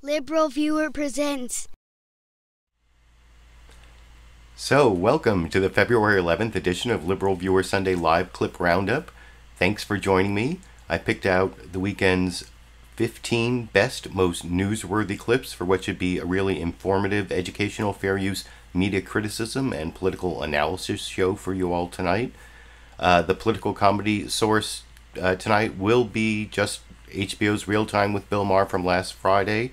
LiberalViewer presents. So, welcome to the February 11th edition of LiberalViewer Sunday Live Clip Roundup. Thanks for joining me. I picked out the weekend's 15 best, most newsworthy clips for what should be a really informative, educational, fair use media criticism and political analysis show for you all tonight. The political comedy source tonight will be just HBO's Real Time with Bill Maher from last Friday.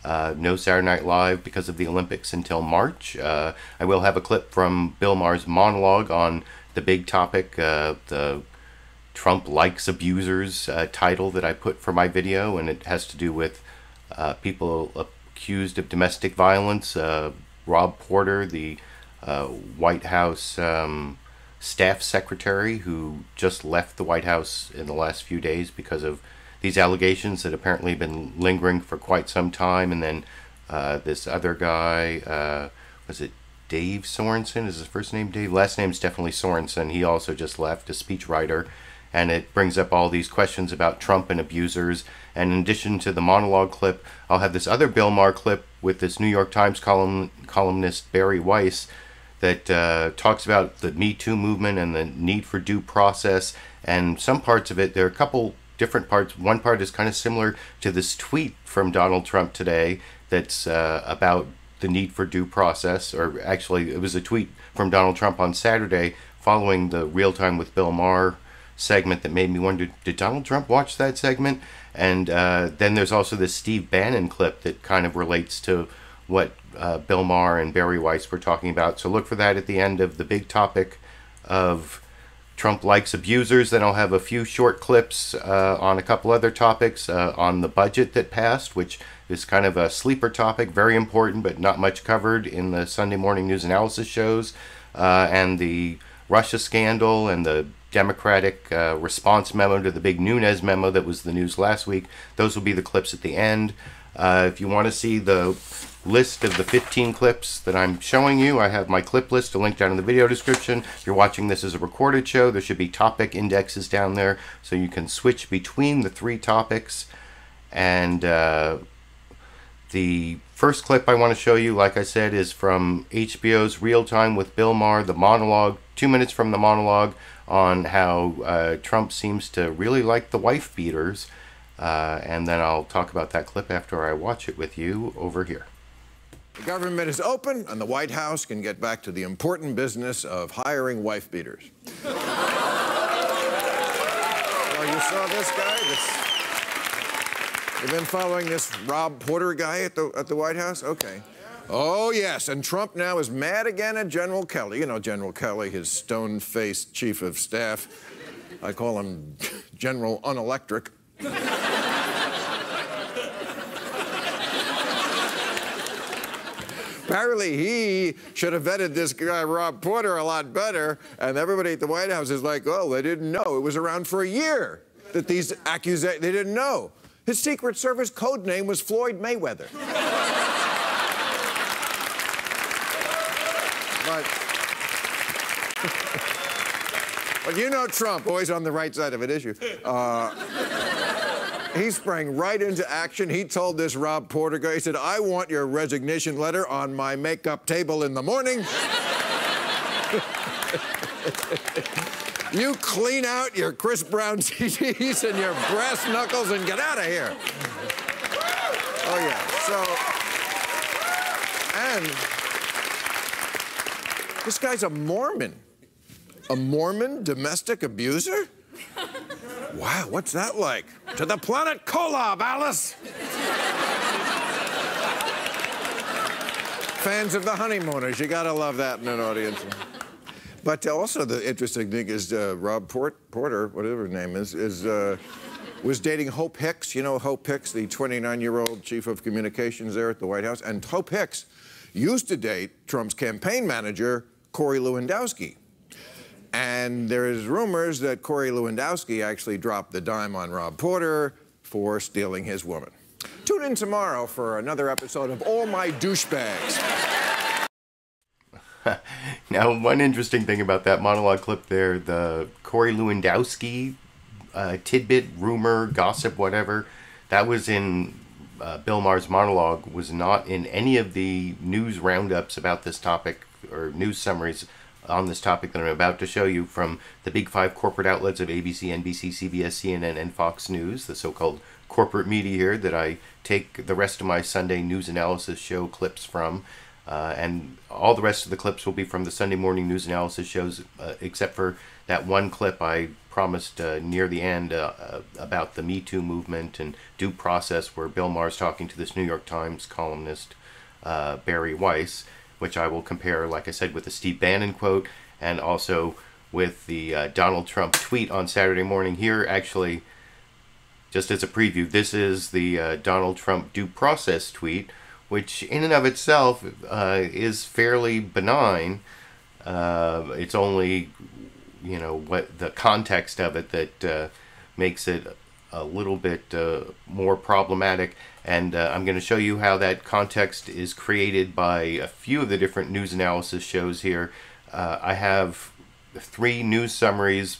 No Saturday Night Live because of the Olympics until March. I will have a clip from Bill Maher's monologue on the big topic, the Trump likes abusers title that I put for my video, and it has to do with people accused of domestic violence. Rob Porter, the White House staff secretary, who just left the White House in the last few days because of these allegations that apparently have been lingering for quite some time. And then this other guy, was it Dave Sorensen? Is his first name Dave? Last name's definitely Sorensen. He also just left, a speechwriter. And it brings up all these questions about Trump and abusers. And in addition to the monologue clip, I'll have this other Bill Maher clip with this New York Times columnist Bari Weiss that talks about the MeToo movement and the need for due process. And some parts of it, there are a couple different parts. One part is kind of similar to this tweet from Donald Trump today that's about the need for due process. Or actually, it was a tweet from Donald Trump on Saturday following the Real Time with Bill Maher segment that made me wonder, did Donald Trump watch that segment? And then there's also this Steve Bannon clip that kind of relates to what Bill Maher and Bari Weiss were talking about. So look for that at the end of the big topic of Trump likes abusers. Then I'll have a few short clips on a couple other topics on the budget that passed, which is kind of a sleeper topic, very important but not much covered in the Sunday morning news analysis shows, and the Russia scandal and the Democratic response memo to the big Nunes memo that was the news last week. Those will be the clips at the end. If you want to see the list of the 15 clips that I'm showing you, I have my clip list, a link down in the video description. If you're watching this as a recorded show, there should be topic indexes down there so you can switch between the three topics. And the first clip I want to show you, like I said, is from HBO's Real Time with Bill Maher, the monologue, 2 minutes from the monologue on how Trump seems to really like the wife beaters. And then I'll talk about that clip after I watch it with you over here. The government is open, and the White House can get back to the important business of hiring wife beaters. Oh, you saw this guy? You've been following this Rob Porter guy at the White House? Okay. Oh, yes, and Trump now is mad again at General Kelly. You know General Kelly, his stone-faced chief of staff. I call him General Unelectric. Apparently, he should have vetted this guy, Rob Porter, a lot better. And everybody at the White House is like, oh, they didn't know. It was around for a year that these accusations, they didn't know. His Secret Service code name was Floyd Mayweather. But you know Trump, always on the right side of an issue. He sprang right into action. He told this Rob Porter guy, he said, I want your resignation letter on my makeup table in the morning. You clean out your Chris Brown CDs and your brass knuckles and get out of here. Oh, yeah. So, and this guy's a Mormon. A Mormon domestic abuser? Wow, what's that like? To the planet Kolob, Alice! Fans of the Honeymooners, you gotta love that in an audience. But also the interesting thing is Rob Porter, whatever his name is was dating Hope Hicks. You know Hope Hicks, the 29-year-old chief of communications there at the White House? And Hope Hicks used to date Trump's campaign manager, Corey Lewandowski. And there is rumors that Corey Lewandowski actually dropped the dime on Rob Porter for stealing his woman. Tune in tomorrow for another episode of All My Douchebags. Now, one interesting thing about that monologue clip there, the Corey Lewandowski tidbit, rumor, gossip, whatever, that was in Bill Maher's monologue was not in any of the news roundups about this topic or news summaries on this topic that I'm about to show you from the big five corporate outlets of ABC, NBC, CBS, CNN, and Fox News, the so-called corporate media here that I take the rest of my Sunday news analysis show clips from. And all the rest of the clips will be from the Sunday morning news analysis shows, except for that one clip I promised near the end about the MeToo movement and due process, where Bill Maher's talking to this New York Times columnist, Bari Weiss, which I will compare, like I said, with the Steve Bannon quote and also with the Donald Trump tweet on Saturday morning. Here, actually, just as a preview, this is the Donald Trump due process tweet, which in and of itself is fairly benign. It's only, you know, what the context of it that makes it a little bit more problematic. And I'm going to show you how that context is created by a few of the different news analysis shows here. I have three news summaries.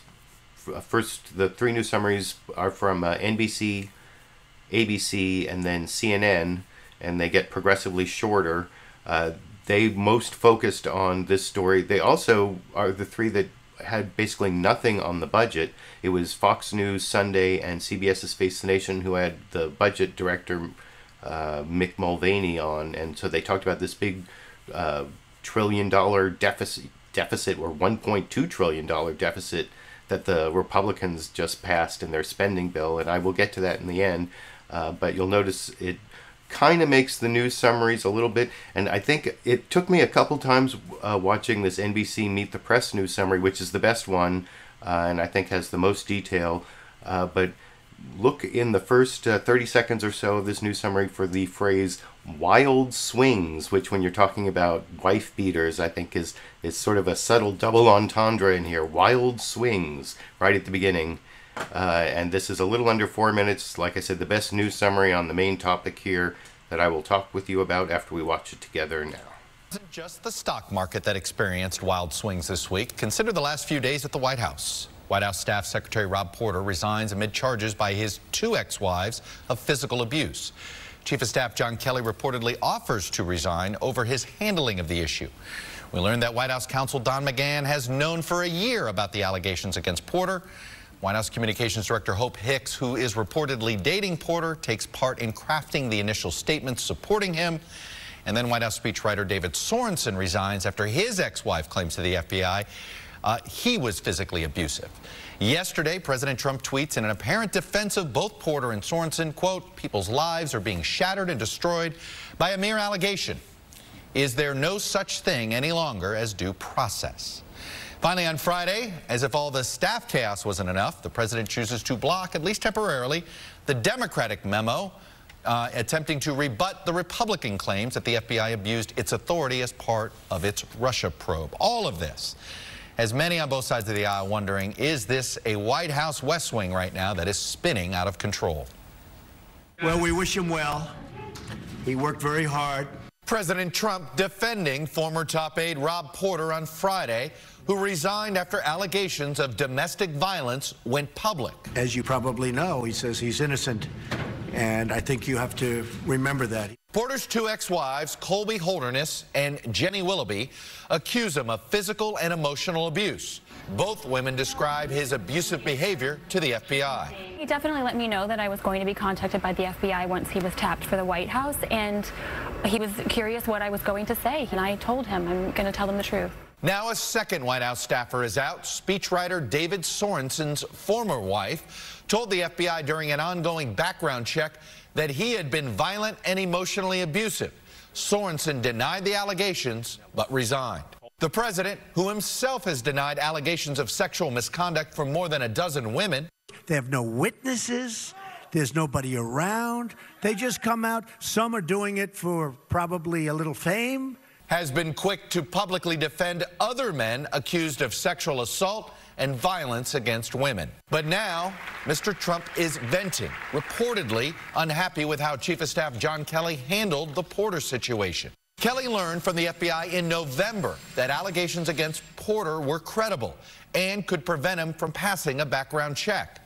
First, the three news summaries are from NBC, ABC, and then CNN, and they get progressively shorter. They most focused on this story. They also are the three that had basically nothing on the budget. It was Fox News Sunday and CBS's Face the Nation, who had the budget director Mick Mulvaney on, and so they talked about this big $1 trillion deficit or $1.2 trillion deficit that the Republicans just passed in their spending bill, and I will get to that in the end. But you'll notice it kind of makes the news summaries a little bit, and I think it took me a couple times watching this NBC Meet the Press news summary, which is the best one, and I think has the most detail, but look in the first 30 seconds or so of this news summary for the phrase wild swings, which when you're talking about wife beaters, I think is sort of a subtle double entendre in here. Wild swings right at the beginning. And this is a little under 4 minutes. Like I said, the best news summary on the main topic here that I will talk with you about after we watch it together now. It wasn't just the stock market that experienced wild swings this week. Consider the last few days at the White House. White House Staff Secretary Rob Porter resigns amid charges by his two ex-wives of physical abuse. Chief of Staff John Kelly reportedly offers to resign over his handling of the issue. We learned that White House counsel Don McGahn has known for a year about the allegations against Porter. White House Communications Director Hope Hicks, who is reportedly dating Porter, takes part in crafting the initial statements supporting him. And then White House speechwriter David Sorensen resigns after his ex-wife claims to the FBI he was physically abusive. Yesterday, President Trump tweets in an apparent defense of both Porter and Sorensen, quote, "People's lives are being shattered and destroyed by a mere allegation. Is there no such thing any longer as due process?" Finally, on Friday, as if all the staff chaos wasn't enough, the president chooses to block, at least temporarily, the Democratic memo attempting to rebut the Republican claims that the FBI abused its authority as part of its Russia probe. All of this has many on both sides of the aisle wondering, is this a White House West Wing right now that is spinning out of control? Well, we wish him well. He worked very hard. President Trump defending former top aide Rob Porter on Friday, who resigned after allegations of domestic violence went public. As you probably know, he says he's innocent, and I think you have to remember that. Porter's two ex-wives, Colby Holderness and Jenny Willoughby, accuse him of physical and emotional abuse. Both women describe his abusive behavior to the FBI. He definitely let me know that I was going to be contacted by the FBI once he was tapped for the White House, and he was curious what I was going to say, and I told him I'm going to tell them the truth. Now a second White House staffer is out. Speechwriter David Sorensen's former wife told the FBI during an ongoing background check that he had been violent and emotionally abusive. Sorensen denied the allegations, but resigned. The president, who himself has denied allegations of sexual misconduct from more than a dozen women. They have no witnesses. There's nobody around. They just come out. Some are doing it for probably a little fame. Has been quick to publicly defend other men accused of sexual assault and violence against women. But now, Mr. Trump is venting, reportedly unhappy with how Chief of Staff John Kelly handled the Porter situation. Kelly learned from the FBI in November that allegations against Porter were credible and could prevent him from passing a background check.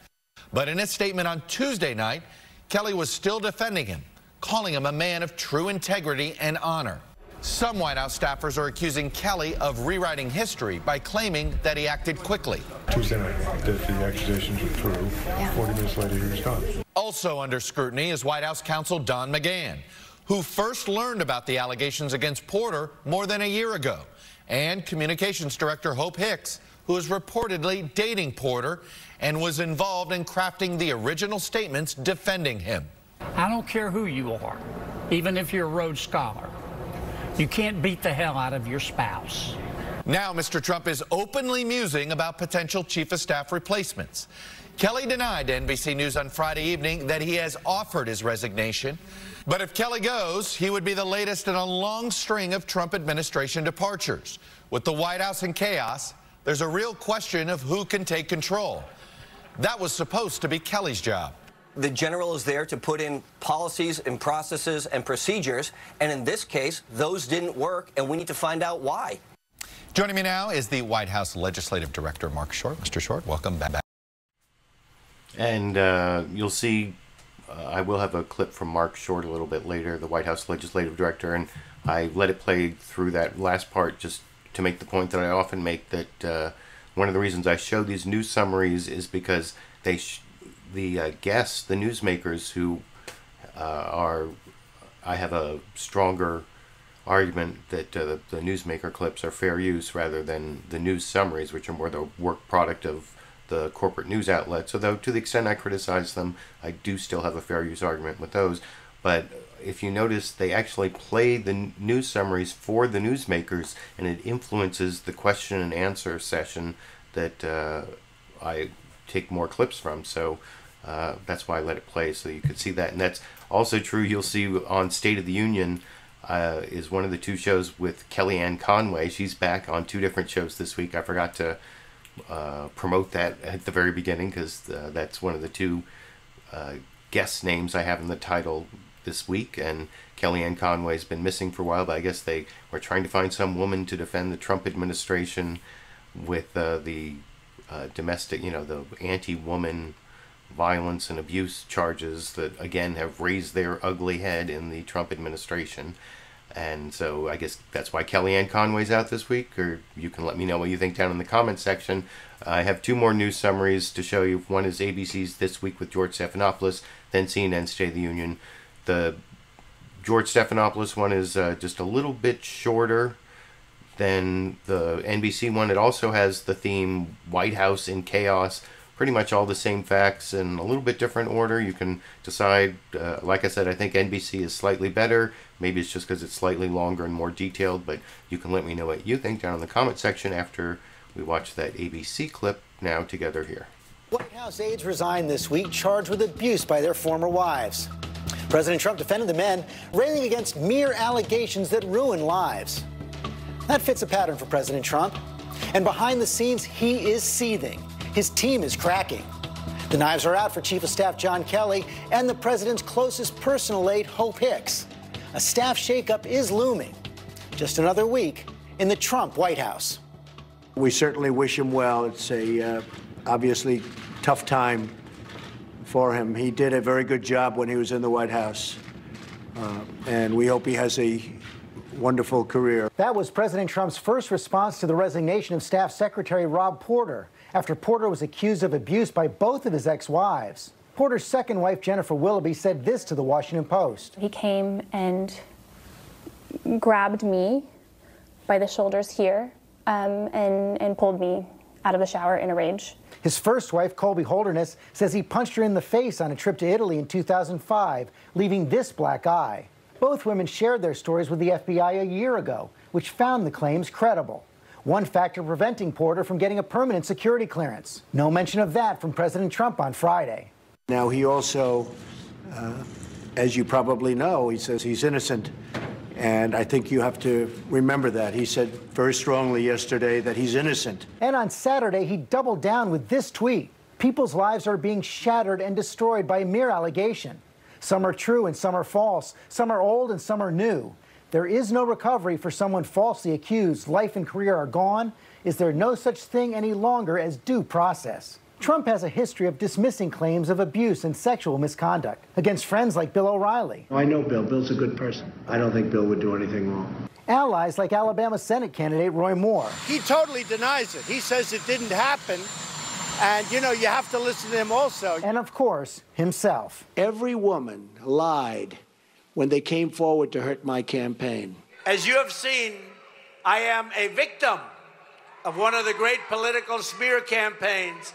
But in a statement on Tuesday night, Kelly was still defending him, calling him a man of true integrity and honor. Some White House staffers are accusing Kelly of rewriting history by claiming that he acted quickly. Tuesday night, that the accusations were true. 40 minutes later, he was gone. Also under scrutiny is White House counsel Don McGahn, who first learned about the allegations against Porter more than a year ago, and Communications Director Hope Hicks, who is reportedly dating Porter and was involved in crafting the original statements defending him. I don't care who you are, even if you're a Rhodes Scholar. You can't beat the hell out of your spouse. Now Mr. Trump is openly musing about potential chief of staff replacements. Kelly denied to NBC News on Friday evening that he has offered his resignation. But if Kelly goes, he would be the latest in a long string of Trump administration departures. With the White House in chaos, there's a real question of who can take control. That was supposed to be Kelly's job. The general is there to put in policies and processes and procedures, and in this case, those didn't work, and we need to find out why. Joining me now is the White House Legislative Director, Marc Short. Mr. Short, welcome back. And you'll see, I will have a clip from Marc Short a little bit later, the White House Legislative Director, and I let it play through that last part just to make the point that I often make, that one of the reasons I show these news summaries is because they the guests, the newsmakers who I have a stronger argument that the newsmaker clips are fair use rather than the news summaries, which are more the work product of the corporate news outlets. So though to the extent I criticize them, I do still have a fair use argument with those. But if you notice, they actually play the news summaries for the newsmakers, and it influences the question and answer session that I take more clips from. So that's why I let it play, so you could see that. And that's also true, you'll see on State of the Union is one of the two shows with Kellyanne Conway. She's back on two different shows this week. I forgot to promote that at the very beginning, because that's one of the two guest names I have in the title this week. And Kellyanne Conway's been missing for a while, but I guess they were trying to find some woman to defend the Trump administration with the domestic, the anti-woman violence and abuse charges that again have raised their ugly head in the Trump administration. And so I guess that's why Kellyanne Conway's out this week, or you can let me know what you think down in the comments section. I have two more news summaries to show you. One is ABC's This Week with George Stephanopoulos, then CNN State of the Union. The George Stephanopoulos one is just a little bit shorter than the NBC one. It also has the theme White House in Chaos, pretty much all the same facts in a little bit different order. You can decide, like I said, I think NBC is slightly better. Maybe it's just because it's slightly longer and more detailed, but you can let me know what you think down in the comment section after we watch that ABC clip now together here. White House aides resigned this week, charged with abuse by their former wives. President Trump defended the men, railing against mere allegations that ruin lives. That fits a pattern for President Trump. And behind the scenes, he is seething. His team is cracking. The knives are out for Chief of Staff John Kelly and the president's closest personal aide, Hope Hicks. A staff shakeup is looming. Just another week in the Trump White House. We certainly wish him well. It's a obviously tough time for him. He did a very good job when he was in the White House, and we hope he has a wonderful career. That was President Trump's first response to the resignation of Staff Secretary Rob Porter, after Porter was accused of abuse by both of his ex-wives. Porter's second wife, Jennifer Willoughby, said this to the Washington Post. He came and grabbed me by the shoulders here and pulled me out of the shower in a rage. His first wife, Colby Holderness, says he punched her in the face on a trip to Italy in 2005, leaving this black eye. Both women shared their stories with the FBI a year ago, which found the claims credible. One factor preventing Porter from getting a permanent security clearance. No mention of that from President Trump on Friday. Now, he also, as you probably know, he says he's innocent. And I think you have to remember that. He said very strongly yesterday that he's innocent. And on Saturday, he doubled down with this tweet. People's lives are being shattered and destroyed by a mere allegation. Some are true and some are false. Some are old and some are new. There is no recovery for someone falsely accused. Life and career are gone. Is there no such thing any longer as due process? Trump has a history of dismissing claims of abuse and sexual misconduct against friends like Bill O'Reilly. I know Bill. Bill's a good person. I don't think Bill would do anything wrong. Allies like Alabama Senate candidate Roy Moore. He totally denies it. He says it didn't happen. And, you know, you have to listen to him also. And, of course, himself. Every woman lied when they came forward to hurt my campaign. As you have seen, I am a victim of one of the great political smear campaigns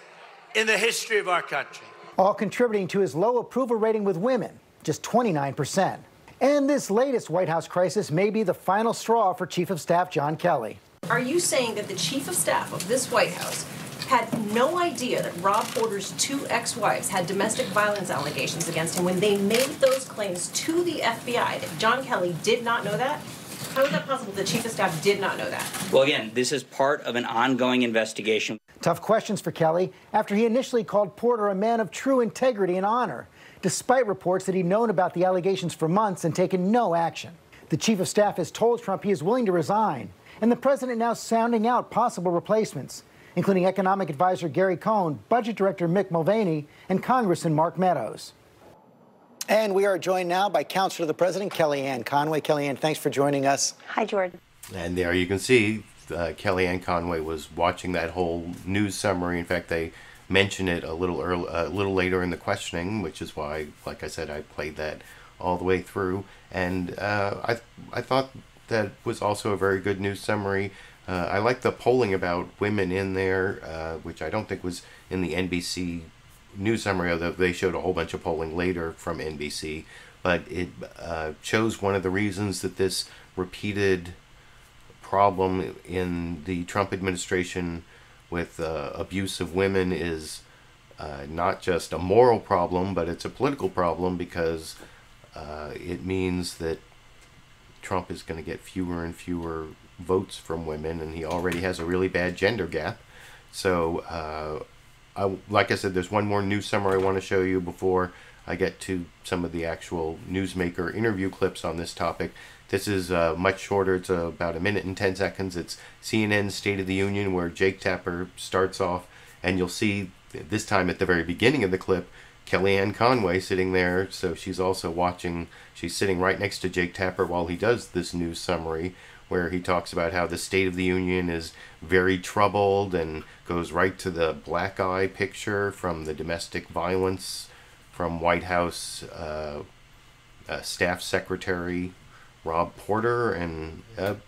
in the history of our country. All contributing to his low approval rating with women, just 29%. And this latest White House crisis may be the final straw for Chief of Staff John Kelly. Are you saying that the Chief of Staff of this White House had no idea that Rob Porter's 2 ex-wives had domestic violence allegations against him when they made those claims to the FBI, that John Kelly did not know that? How is that possible the Chief of Staff did not know that? Well, again, this is part of an ongoing investigation. Tough questions for Kelly after he initially called Porter a man of true integrity and honor, despite reports that he'd known about the allegations for months and taken no action. The Chief of Staff has told Trump he is willing to resign, and the president now sounding out possible replacements, including economic advisor Gary Cohn, budget director Mick Mulvaney, and Congressman Mark Meadows. And we are joined now by Counselor to the President, Kellyanne Conway. Kellyanne, thanks for joining us. Hi, Jordan. And there you can see Kellyanne Conway was watching that whole news summary. In fact, they mention it a little later in the questioning, which is why, like I said, I played that all the way through. And I thought that was also a very good news summary. I like the polling about women in there, which I don't think was in the NBC news summary, although they showed a whole bunch of polling later from NBC. But it shows one of the reasons that this repeated problem in the Trump administration with abuse of women is not just a moral problem, but it's a political problem, because it means that Trump is going to get fewer and fewer votes from women, and he already has a really bad gender gap. So, like I said, there's one more news summary I want to show you before I get to some of the actual newsmaker interview clips on this topic. This is much shorter. It's about 1 minute and 10 seconds. It's CNN's State of the Union, where Jake Tapper starts off, and you'll see this time at the very beginning of the clip, Kellyanne Conway sitting there. So she's also watching. She's sitting right next to Jake Tapper while he does this news summary, where he talks about how the State of the Union is very troubled, and goes right to the black eye picture from the domestic violence from White House Staff Secretary Rob Porter, and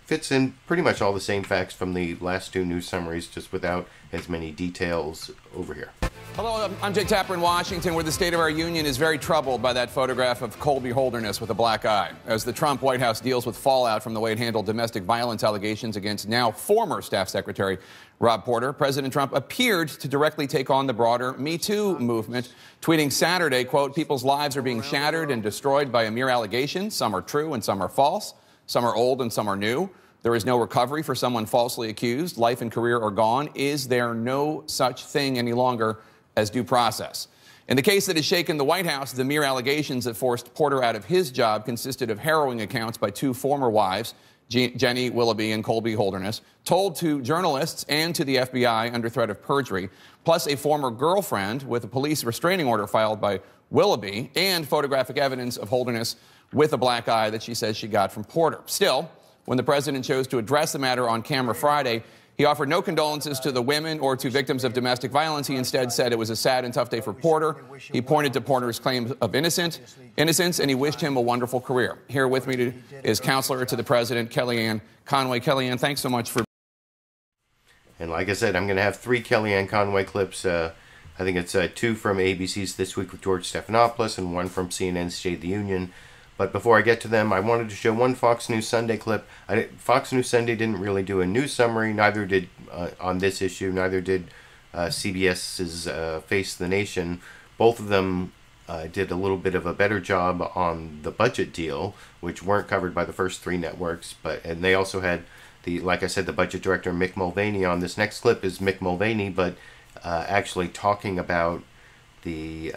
fits in pretty much all the same facts from the last 2 news summaries, just without as many details over here. Hello, I'm Jake Tapper in Washington, where the State of our Union is very troubled by that photograph of Colby Holderness with a black eye. As the Trump White House deals with fallout from the way it handled domestic violence allegations against now former Staff Secretary Rob Porter, President Trump appeared to directly take on the broader MeToo movement, tweeting Saturday, quote, "People's lives are being shattered and destroyed by a mere allegation. Some are true and some are false. Some are old and some are new. There is no recovery for someone falsely accused. Life and career are gone. Is there no such thing any longer as due process?" In the case that has shaken the White House, the mere allegations that forced Porter out of his job consisted of harrowing accounts by 2 former wives, Jenny Willoughby and Colby Holderness, told to journalists and to the FBI under threat of perjury, plus a former girlfriend with a police restraining order filed by Willoughby, and photographic evidence of Holderness with a black eye that she says she got from Porter. Still, when the president chose to address the matter on camera Friday, he offered no condolences to the women or to victims of domestic violence. He instead said it was a sad and tough day for Porter. He pointed to Porter's claims of innocence, and he wished him a wonderful career. Here with me is Counselor to the President, Kellyanne Conway. Kellyanne, thanks so much for... And like I said, I'm going to have 3 Kellyanne Conway clips. I think it's 2 from ABC's This Week with George Stephanopoulos and 1 from CNN's State of the Union. But before I get to them, I wanted to show one Fox News Sunday clip. Fox News Sunday didn't really do a news summary, neither did, on this issue, neither did CBS's Face the Nation. Both of them did a little bit of a better job on the budget deal, which weren't covered by the first 3 networks. And they also had, like I said, the budget director Mick Mulvaney on. This next clip is Mick Mulvaney, but actually talking about the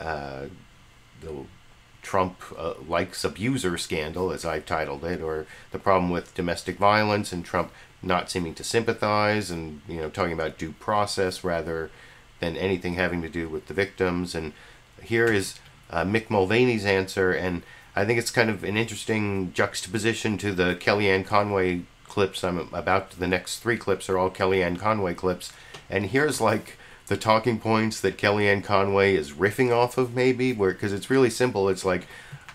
Trump likes abuser scandal, as I've titled it, or the problem with domestic violence and Trump not seeming to sympathize, and talking about due process rather than anything having to do with the victims. And here is Mick Mulvaney's answer, and I think it's kind of an interesting juxtaposition to the Kellyanne Conway clips. The next 3 clips are all Kellyanne Conway clips, and here's like the talking points that Kellyanne Conway is riffing off of, maybe, because it's really simple. It's like,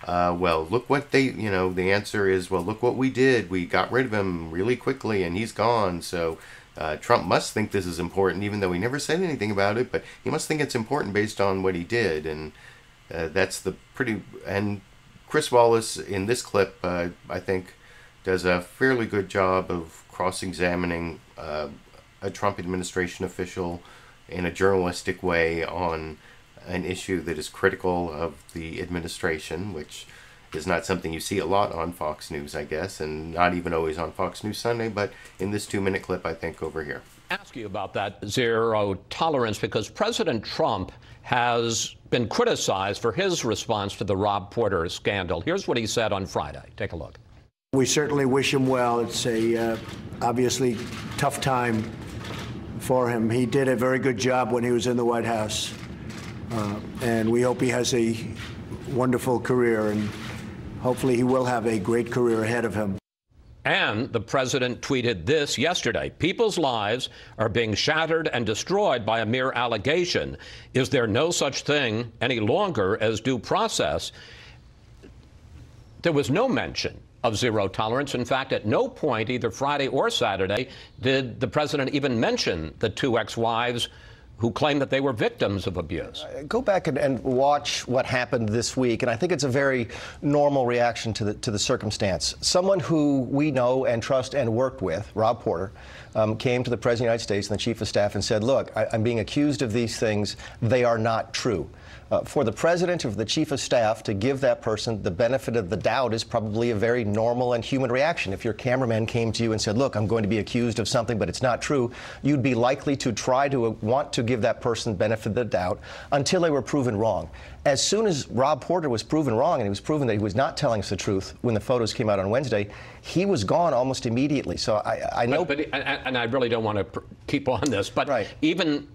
well, look what they, the answer is, well, look what we did. We got rid of him really quickly, and he's gone. So Trump must think this is important, even though he never said anything about it, but he must think it's important based on what he did. And that's the and Chris Wallace in this clip, I think, does a fairly good job of cross-examining a Trump administration official in a journalistic way on an issue that is critical of the administration, which is not something you see a lot on Fox News, I guess, and not even always on Fox News Sunday, but in this 2-minute clip, I think, over here. Ask you about that zero tolerance, because President Trump has been criticized for his response to the Rob Porter scandal. Here's what he said on Friday. Take a look. We certainly wish him well. It's a obviously tough time for him. He did a very good job when he was in the White House, and we hope he has a wonderful career, and hopefully he will have a great career ahead of him. And the president tweeted this yesterday: people's lives are being shattered and destroyed by a mere allegation. Is there no such thing any longer as due process? There was no mention of zero tolerance. In fact, at no point, either Friday or Saturday, did the president even mention the 2 ex-wives who claim that they were victims of abuse. Go back and watch what happened this week, and I think it's a very normal reaction to the circumstance. Someone who we know and trust and worked with, Rob Porter, came to the President of the United States and the Chief of Staff and said, look, I'm being accused of these things. They are not true. For the President or for the Chief of Staff to give that person the benefit of the doubt is probably a very normal and human reaction. If your cameraman came to you and said, look, I'm going to be accused of something, but it's not true, you'd be likely to try to want to give that person benefit of the doubt until they were proven wrong. As soon as Rob Porter was proven wrong, and he was proven that he was not telling us the truth when the photos came out on Wednesday, he was gone almost immediately. So I know... And I really don't want to keep on this, but right. Even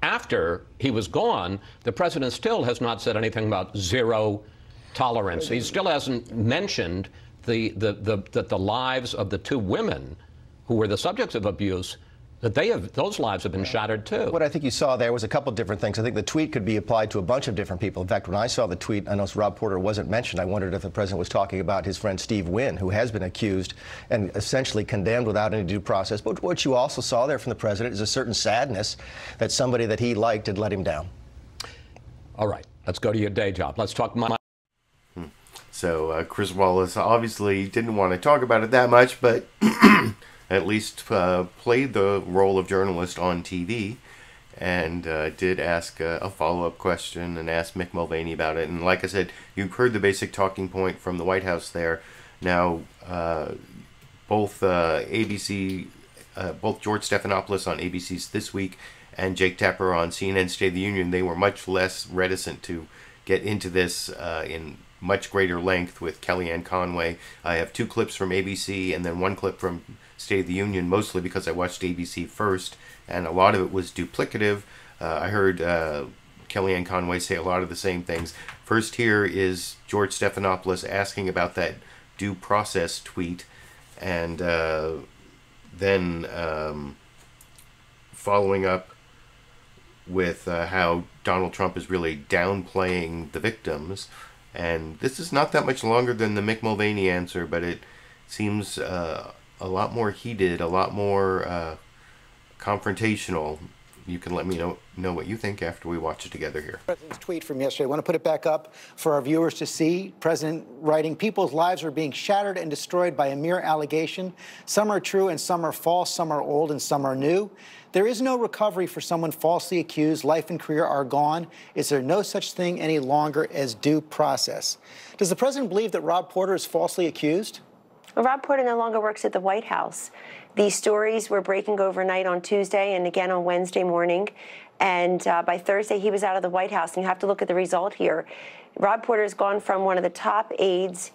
after he was gone, the president still has not said anything about zero tolerance. He still hasn't mentioned that the lives of the 2 women who were the subjects of abuse, that those lives have been shattered too. What I think you saw there was a couple different things. I think the tweet could be applied to a bunch of different people. In fact, when I saw the tweet, I noticed Rob Porter wasn't mentioned. I wondered if the president was talking about his friend Steve Wynn, who has been accused and essentially condemned without any due process. But what you also saw there from the president is a certain sadness that somebody that he liked had let him down. All right, let's go to your day job. Let's talk money. So Chris Wallace obviously didn't want to talk about it that much, but at least played the role of journalist on TV, and did ask a follow-up question and asked Mick Mulvaney about it. And like I said, you've heard the basic talking point from the White House there. Now, both ABC, both George Stephanopoulos on ABC's This Week and Jake Tapper on CNN State of the Union, they were much less reticent to get into this in much greater length with Kellyanne Conway. I have 2 clips from ABC and then 1 clip from State of the Union, mostly because I watched ABC first, and a lot of it was duplicative. I heard Kellyanne Conway say a lot of the same things. First here is George Stephanopoulos asking about that due process tweet, and then following up with how Donald Trump is really downplaying the victims. And this is not that much longer than the Mick Mulvaney answer, but it seems a lot more heated, a lot more confrontational. You can let me know what you think after we watch it together here. President's tweet from yesterday. I want to put it back up for our viewers to see. President writing, people's lives are being shattered and destroyed by a mere allegation. Some are true and some are false. Some are old and some are new. There is no recovery for someone falsely accused. Life and career are gone. Is there no such thing any longer as due process? Does the president believe that Rob Porter is falsely accused? Well, Rob Porter no longer works at the White House. These stories were breaking overnight on Tuesday and again on Wednesday morning. And by Thursday, he was out of the White House. And you have to look at the result here. Rob Porter has gone from one of the top aides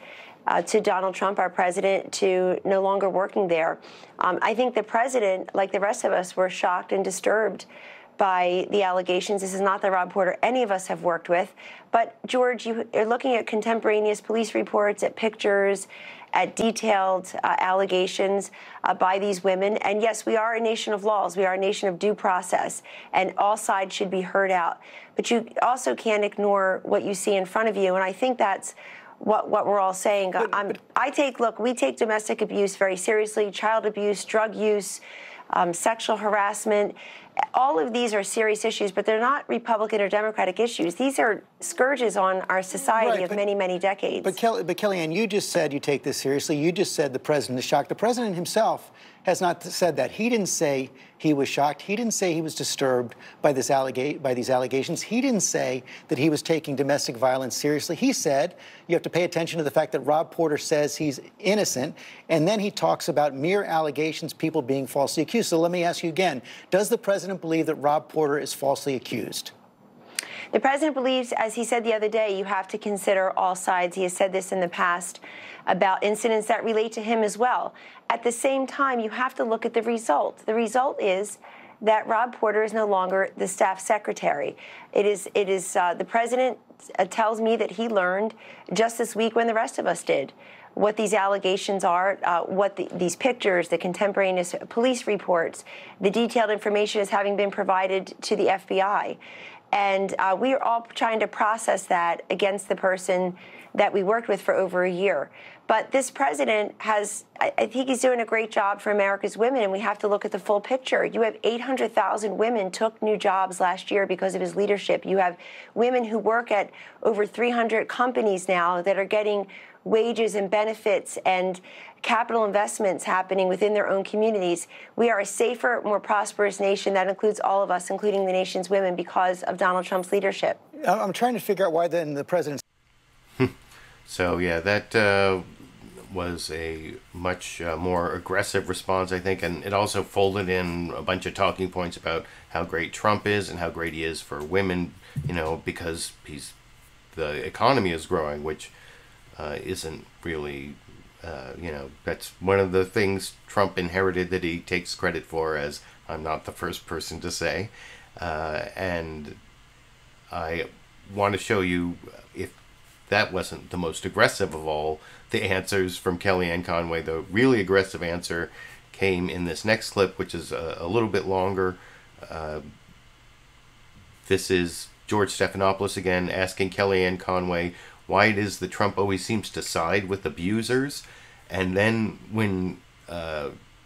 to Donald Trump, our president, to no longer working there. I think the president, like the rest of us, were shocked and disturbed by the allegations. This is not the Rob Porter any of us have worked with. But, George, you are looking at contemporaneous police reports, at pictures, at detailed allegations by these women. And yes, we are a nation of laws. We are a nation of due process, and all sides should be heard out. But you also can't ignore what you see in front of you, and I think that's what we're all saying. We take domestic abuse very seriously, child abuse, drug use, sexual harassment. All of these are serious issues, but they're not Republican or Democratic issues. These are scourges on our society of many, many decades. But Kellyanne, you just said you take this seriously. You just said the president is shocked. The president himself has not said that. He didn't say he was shocked. He didn't say he was disturbed by these allegations. He didn't say that he was taking domestic violence seriously. He said you have to pay attention to the fact that Rob Porter says he's innocent, and then he talks about mere allegations, people being falsely accused. So let me ask you again, does the president believe that Rob Porter is falsely accused? The president believes, as he said the other day, you have to consider all sides. He has said this in the past about incidents that relate to him as well. At the same time, you have to look at the result. The result is that Rob Porter is no longer the staff secretary. The president tells me that he learned just this week when the rest of us did what these allegations are, these pictures, the contemporaneous police reports, the detailed information is having been provided to the FBI. And we are all trying to process that against the person that we worked with for over a year. But this president I think he's doing a great job for America's women, and we have to look at the full picture. You have 800,000 women took new jobs last year because of his leadership. You have women who work at over 300 companies now that are getting wages and benefits and capital investments happening within their own communities. We are a safer, more prosperous nation. That includes all of us, including the nation's women, because of Donald Trump's leadership. I'm trying to figure out why then the president... So, yeah, that was a much more aggressive response, I think, and it also folded in a bunch of talking points about how great Trump is and how great he is for women, because the economy is growing, which isn't really, that's one of the things Trump inherited that he takes credit for, as I'm not the first person to say. And I want to show you, if that wasn't the most aggressive of all the answers from Kellyanne Conway, the really aggressive answer came in this next clip, which is a little bit longer. This is George Stephanopoulos again asking Kellyanne Conway why it is that Trump always seems to side with abusers. And then when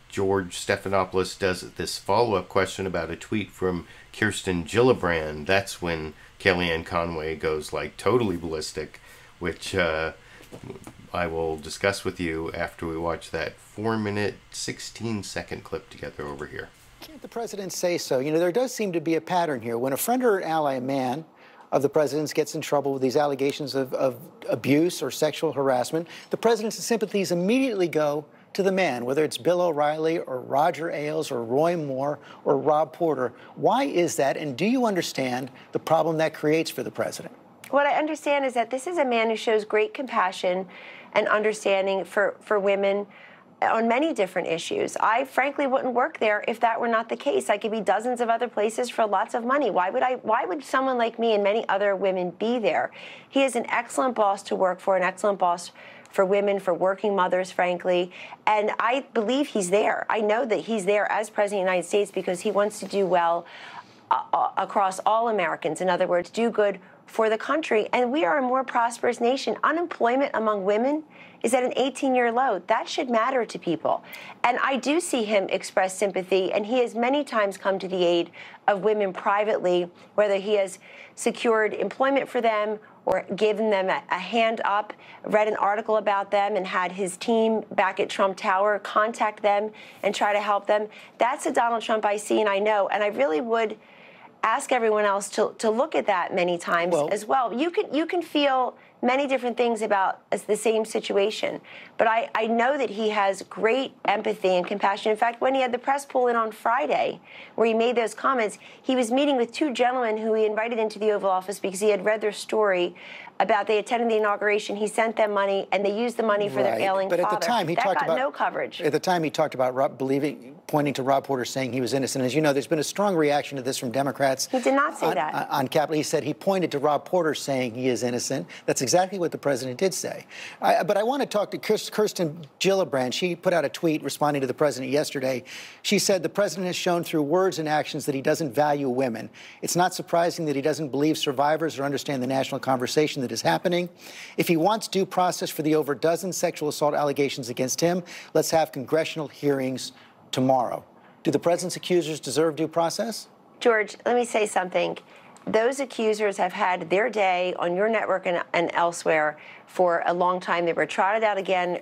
George Stephanopoulos does this follow-up question about a tweet from Kirsten Gillibrand, that's when Kellyanne Conway goes like totally ballistic, which I will discuss with you after we watch that 4-minute, 16-second clip together over here. Can't the president say so? There does seem to be a pattern here. When a friend or an ally, a man of the president's, gets in trouble with these allegations of abuse or sexual harassment, the president's sympathies immediately go to the man, whether it's Bill O'Reilly or Roger Ailes or Roy Moore or Rob Porter. Why is that, and do you understand the problem that creates for the president? What I understand is that this is a man who shows great compassion and understanding for women on many different issues. I frankly wouldn't work there if that were not the case. I could be dozens of other places for lots of money. Why would someone like me and many other women be there? He is an excellent boss to work for, an excellent boss for women, for working mothers, frankly. And I believe he's there. I know that he's there as President of the United States because he wants to do well across all Americans. In other words, do good for the country. And we are a more prosperous nation. Unemployment among women is at an 18-year low. That should matter to people. And I do see him express sympathy, and he has many times come to the aid of women privately, whether he has secured employment for them or given them a hand up, read an article about them, and had his team back at Trump Tower contact them and try to help them. That's the Donald Trump I see and I know, and I really would ask everyone else to look at that many times as well. You can feel many different things about the same situation, but I know that he has great empathy and compassion. In fact, when he had the press pull in on Friday, where he made those comments, he was meeting with two gentlemen who he invited into the Oval Office because he had read their story about they attended the inauguration, he sent them money, and they used the money for their ailing father. But at the time, he talked about no coverage. At the time, he talked about pointing to Rob Porter saying he was innocent. As you know, there's been a strong reaction to this from Democrats. He did not say that. On Capitol, he said he pointed to Rob Porter saying he is innocent. That's exactly what the president did say. But I want to talk to Kirsten Gillibrand. She put out a tweet responding to the president yesterday. She said the president has shown through words and actions that he doesn't value women. It's not surprising that he doesn't believe survivors or understand the national conversation that is happening. If he wants due process for the over dozen sexual assault allegations against him, let's have congressional hearings tomorrow. Do the president's accusers deserve due process? George, let me say something. Those accusers have had their day on your network and elsewhere for a long time. They were trotted out again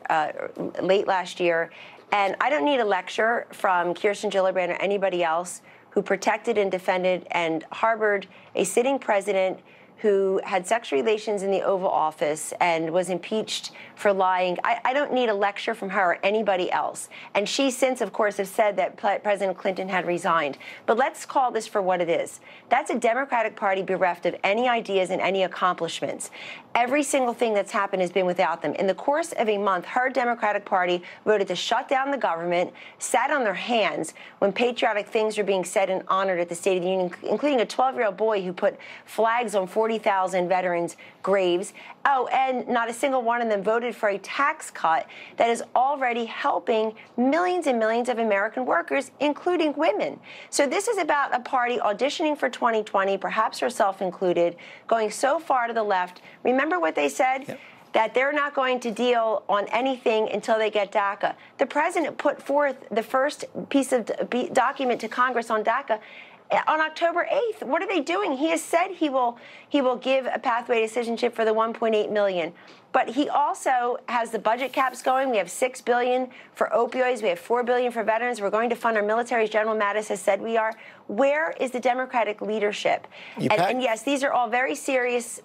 late last year. And I don't need a lecture from Kirsten Gillibrand or anybody else who protected and defended and harbored a sitting president who had sexual relations in the Oval Office and was impeached for lying. I don't need a lecture from her or anybody else. And she since, of course, has said that President Clinton had resigned. But let's call this for what it is. That's a Democratic Party bereft of any ideas and any accomplishments. Every single thing that's happened has been without them. In the course of a month, her Democratic Party voted to shut down the government, sat on their hands when patriotic things were being said and honored at the State of the Union, including a 12-year-old boy who put flags on 40,000 veterans' graves. Oh, and not a single one of them voted for a tax cut that is already helping millions and millions of American workers, including women. So this is about a party auditioning for 2020, perhaps herself included, going so far to the left. Remember what they said? Yep. That they're not going to deal on anything until they get DACA. The president put forth the first piece of document to Congress on DACA on October 8th. What are they doing? He has said he will give a pathway to citizenship for the 1.8 million. But he also has the budget caps going. We have $6 billion for opioids. We have $4 billion for veterans. We're going to fund our military, as General Mattis has said we are. Where is the Democratic leadership? And yes, these are all very serious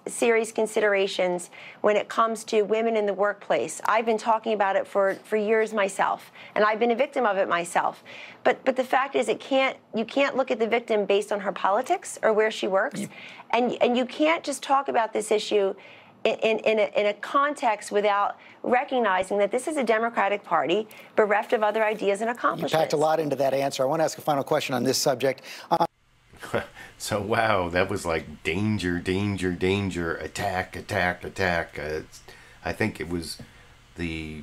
considerations when it comes to women in the workplace. I've been talking about it for years myself, and I've been a victim of it myself. But the fact is, you can't look at the victim based on her politics or where she works, and you can't just talk about this issue in a context without recognizing that this is a Democratic Party bereft of other ideas and accomplishments. You packed a lot into that answer. I want to ask a final question on this subject. So, wow, that was like danger, danger, danger, attack, attack, attack. I think it was the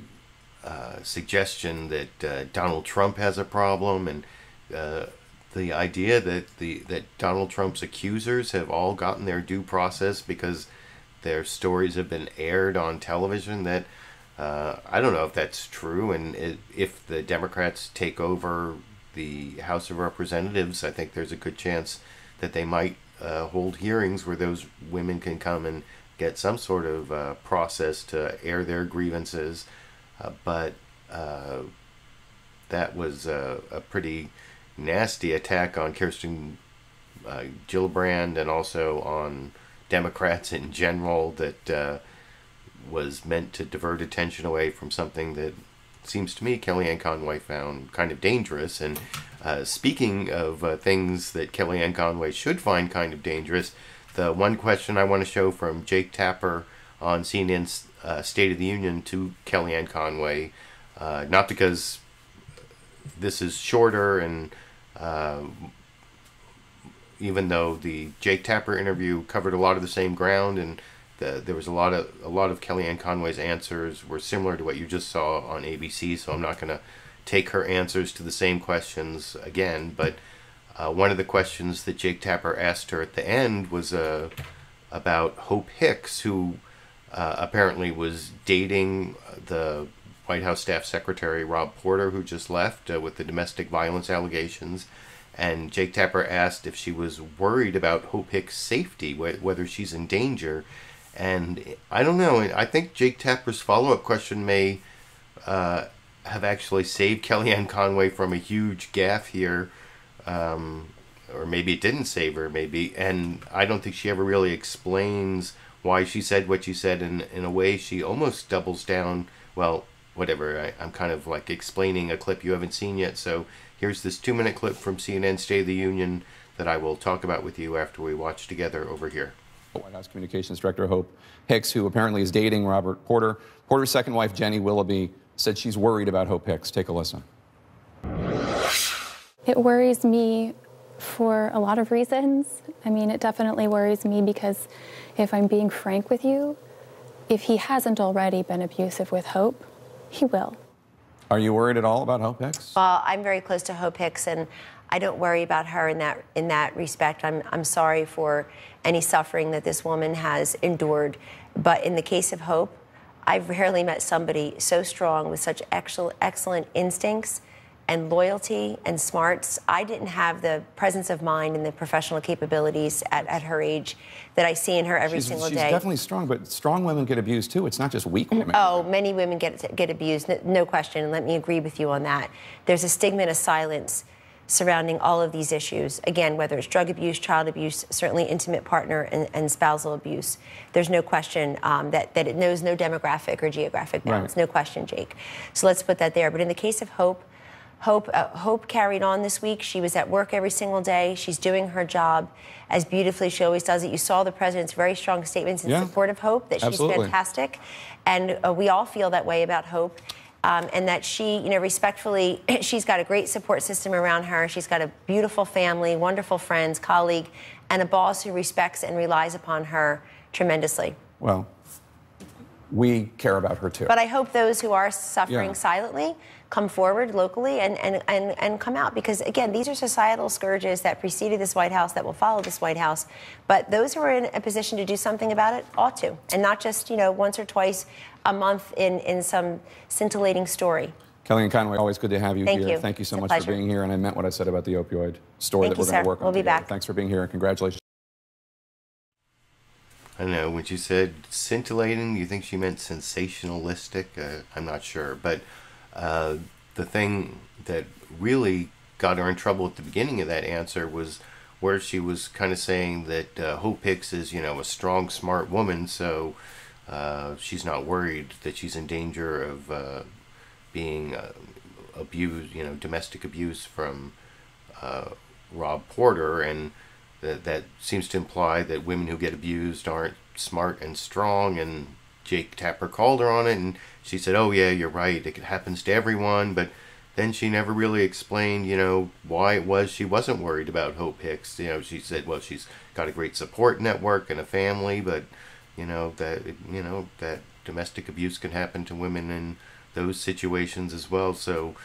suggestion that Donald Trump has a problem, and the idea that Donald Trump's accusers have all gotten their due process because their stories have been aired on television. That I don't know if that's true, and if the Democrats take over the House of Representatives, I think there's a good chance that they might hold hearings where those women can come and get some sort of process to air their grievances. But that was a pretty nasty attack on Kirsten Gillibrand and also on Democrats in general that was meant to divert attention away from something that seems to me Kellyanne Conway found kind of dangerous. And speaking of things that Kellyanne Conway should find kind of dangerous, the one question I want to show from Jake Tapper on CNN's State of the Union to Kellyanne Conway, not because this is shorter and even though the Jake Tapper interview covered a lot of the same ground, and there was a lot of Kellyanne Conway's answers were similar to what you just saw on ABC, so I'm not going to take her answers to the same questions again. But one of the questions that Jake Tapper asked her at the end was about Hope Hicks, who apparently was dating the White House Staff Secretary Rob Porter, who just left with the domestic violence allegations. And Jake Tapper asked if she was worried about Hope Hicks' safety, whether she's in danger. And I don't know. I think Jake Tapper's follow-up question may have actually saved Kellyanne Conway from a huge gaffe here. Or maybe it didn't save her, maybe. And I don't think she ever really explains why she said what she said. In a way, she almost doubles down. Well, whatever. I'm kind of like explaining a clip you haven't seen yet. So here's this 2-minute clip from CNN State of the Union that I will talk about with you after we watch together over here. White House Communications Director Hope Hicks, who apparently is dating Robert Porter. Porter's second wife, Jenny Willoughby, said she's worried about Hope Hicks. Take a listen. It worries me for a lot of reasons. I mean, it definitely worries me because if I'm being frank with you, if he hasn't already been abusive with Hope, he will. Are you worried at all about Hope Hicks? Well, I'm very close to Hope Hicks, and I don't worry about her in that respect. I'm sorry for any suffering that this woman has endured. But in the case of Hope, I've rarely met somebody so strong with such excellent instincts and loyalty and smarts. I didn't have the presence of mind and the professional capabilities at her age that I see in her every single day. She's definitely strong, but strong women get abused too. It's not just weak women. Oh, many women get abused, no question, and let me agree with you on that. There's a stigma and a silence surrounding all of these issues. Again, whether it's drug abuse, child abuse, certainly intimate partner and spousal abuse. There's no question that it knows no demographic or geographic bounds. Right. No question, Jake. So let's put that there. But in the case of Hope, Hope carried on this week. She was at work every single day. She's doing her job as beautifully as she always does it. You saw the president's very strong statements in support of Hope, that she's fantastic. And we all feel that way about Hope. And that she, respectfully, she's got a great support system around her. She's got a beautiful family, wonderful friends, colleague, and a boss who respects and relies upon her tremendously. Well, we care about her too. But I hope those who are suffering silently come forward locally and come out, because again, these are societal scourges that preceded this White House, that will follow this White House. But those who are in a position to do something about it ought to, and not just once or twice a month in some scintillating story. Kellyanne Conway, always good to have you here. You. Thank you so it's much for being here, and I meant what I said about the opioid story that we're going to work on. We'll be back. Thanks for being here, and congratulations. I don't know, when she said scintillating, you think she meant sensationalistic? I'm not sure. But the thing that really got her in trouble at the beginning of that answer was where she was kind of saying that Hope Hicks is, a strong, smart woman, so she's not worried that she's in danger of being abused, domestic abuse from Rob Porter, and that seems to imply that women who get abused aren't smart and strong, and Jake Tapper called her on it, and she said, oh yeah, you're right, it happens to everyone, but then she never really explained, why it was she wasn't worried about Hope Hicks. She said, well, she's got a great support network and a family, but, that domestic abuse can happen to women in those situations as well. So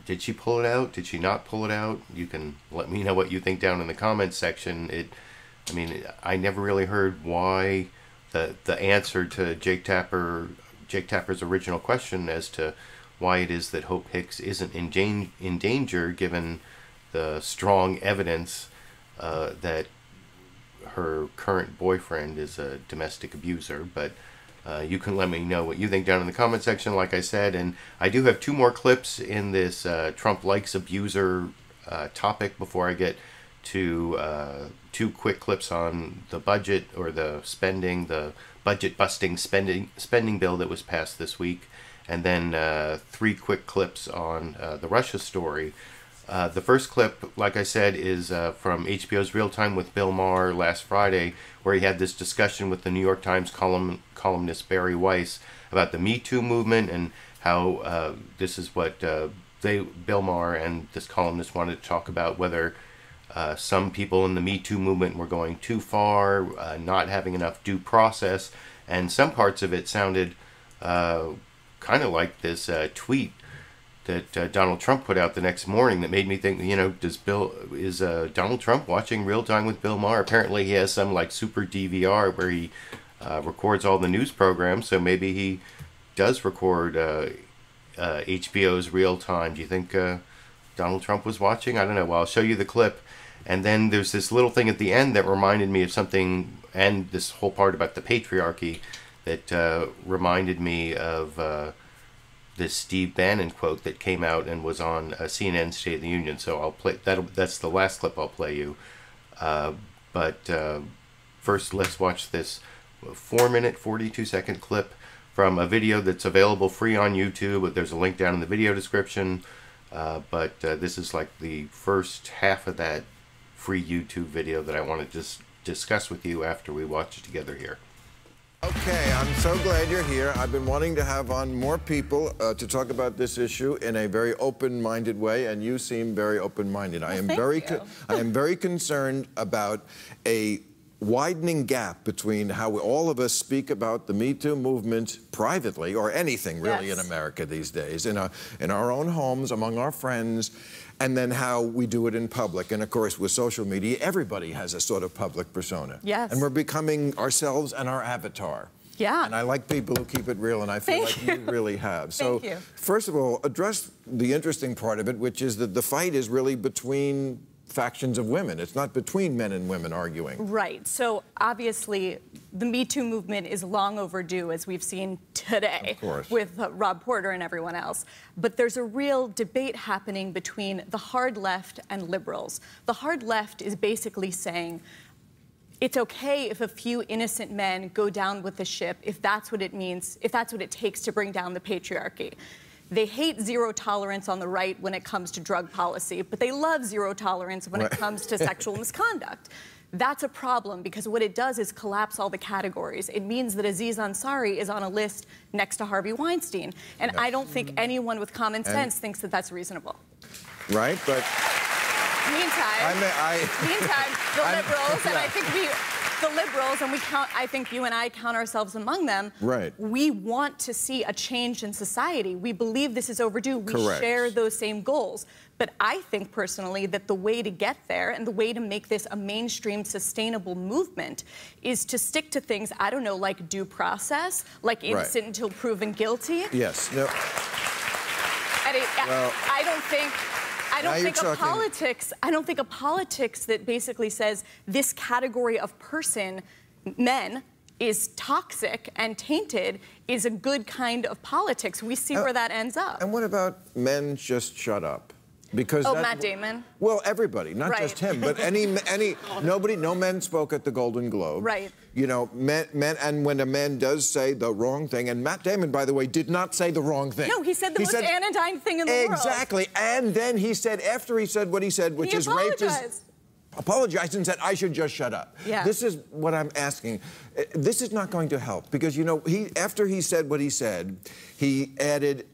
did she pull it out? Did she not pull it out? You can let me know what you think down in the comments section. I never really heard why the answer to Jake Tapper's original question as to why it is that Hope Hicks isn't in danger, given the strong evidence that her current boyfriend is a domestic abuser. But you can let me know what you think down in the comment section, like I said. And I do have 2 more clips in this Trump likes abuser topic before I get to 2 quick clips on the budget, or the budget-busting spending bill that was passed this week, and then 3 quick clips on the Russia story. The first clip, like I said, is from HBO's Real Time with Bill Maher last Friday, where he had this discussion with the New York Times columnist Bari Weiss about the MeToo movement, and how this is what Bill Maher and this columnist wanted to talk about, whether some people in the MeToo movement were going too far, not having enough due process, and some parts of it sounded kind of like this tweet that Donald Trump put out the next morning that made me think, is Donald Trump watching Real Time with Bill Maher? Apparently he has some super DVR where he records all the news programs, so maybe he does record HBO's Real Time. Do you think Donald Trump was watching? I don't know. Well, I'll show you the clip. And then there's this little thing at the end that reminded me of something, and this whole part about the patriarchy that reminded me of this Steve Bannon quote that came out and was on CNN State of the Union. So I'll play that. That's the last clip I'll play you. But first, let's watch this 4-minute, 42-second clip from a video that's available free on YouTube. There's a link down in the video description. But this is like the first half of that free YouTube video that I want to just discuss with you after we watch it together here. Okay, I'm so glad you're here. I've been wanting to have on more people to talk about this issue in a very open-minded way, and you seem very open-minded. I am very concerned about a widening gap between how all of us speak about the MeToo movement privately, or anything really in America these days, in our own homes, among our friends, and then how we do it in public. And of course, with social media, everybody has a sort of public persona. Yes. And we're becoming ourselves and our avatar. Yeah. And I like people who keep it real, and I feel like you really have. So, Thank you. first of all, address the interesting part of it, which is that the fight is really between factions of women. It's not between men and women arguing. Right. So obviously, the Me Too movement is long overdue, as we've seen today with Rob Porter and everyone else. But there's a real debate happening between the hard left and liberals. The hard left is basically saying, it's okay if a few innocent men go down with the ship, if that's what it means, if that's what it takes to bring down the patriarchy. They hate zero tolerance on the right when it comes to drug policy, but they love zero tolerance when it comes to sexual misconduct. That's a problem, because what it does is collapse all the categories. It means that Aziz Ansari is on a list next to Harvey Weinstein. And I don't think anyone with common sense thinks that that's reasonable. Right, but... Meantime, the liberals, and I think the liberals, and I think you and I count ourselves among them. Right. We want to see a change in society. We believe this is overdue. We Correct. share those same goals. But I think personally that the way to get there and the way to make this a mainstream sustainable movement is to stick to things, I don't know, like due process, like innocent until proven guilty. Yes. No. And I don't think a politics that basically says this category of person, men, is toxic and tainted is a good kind of politics. We see where that ends up. And what about men just shut up? Because Matt Damon? Well, everybody, not just him, but no men spoke at the Golden Globe. Right. You know, men, and when a man does say the wrong thing, and Matt Damon, by the way, did not say the wrong thing. No, he said the most anodyne thing in the world. Exactly, and then he said, after he said what he said, which is rape is... apologized and said, I should just shut up. Yeah. This is what I'm asking. This is not going to help, because, you know, after he said what he said, he added,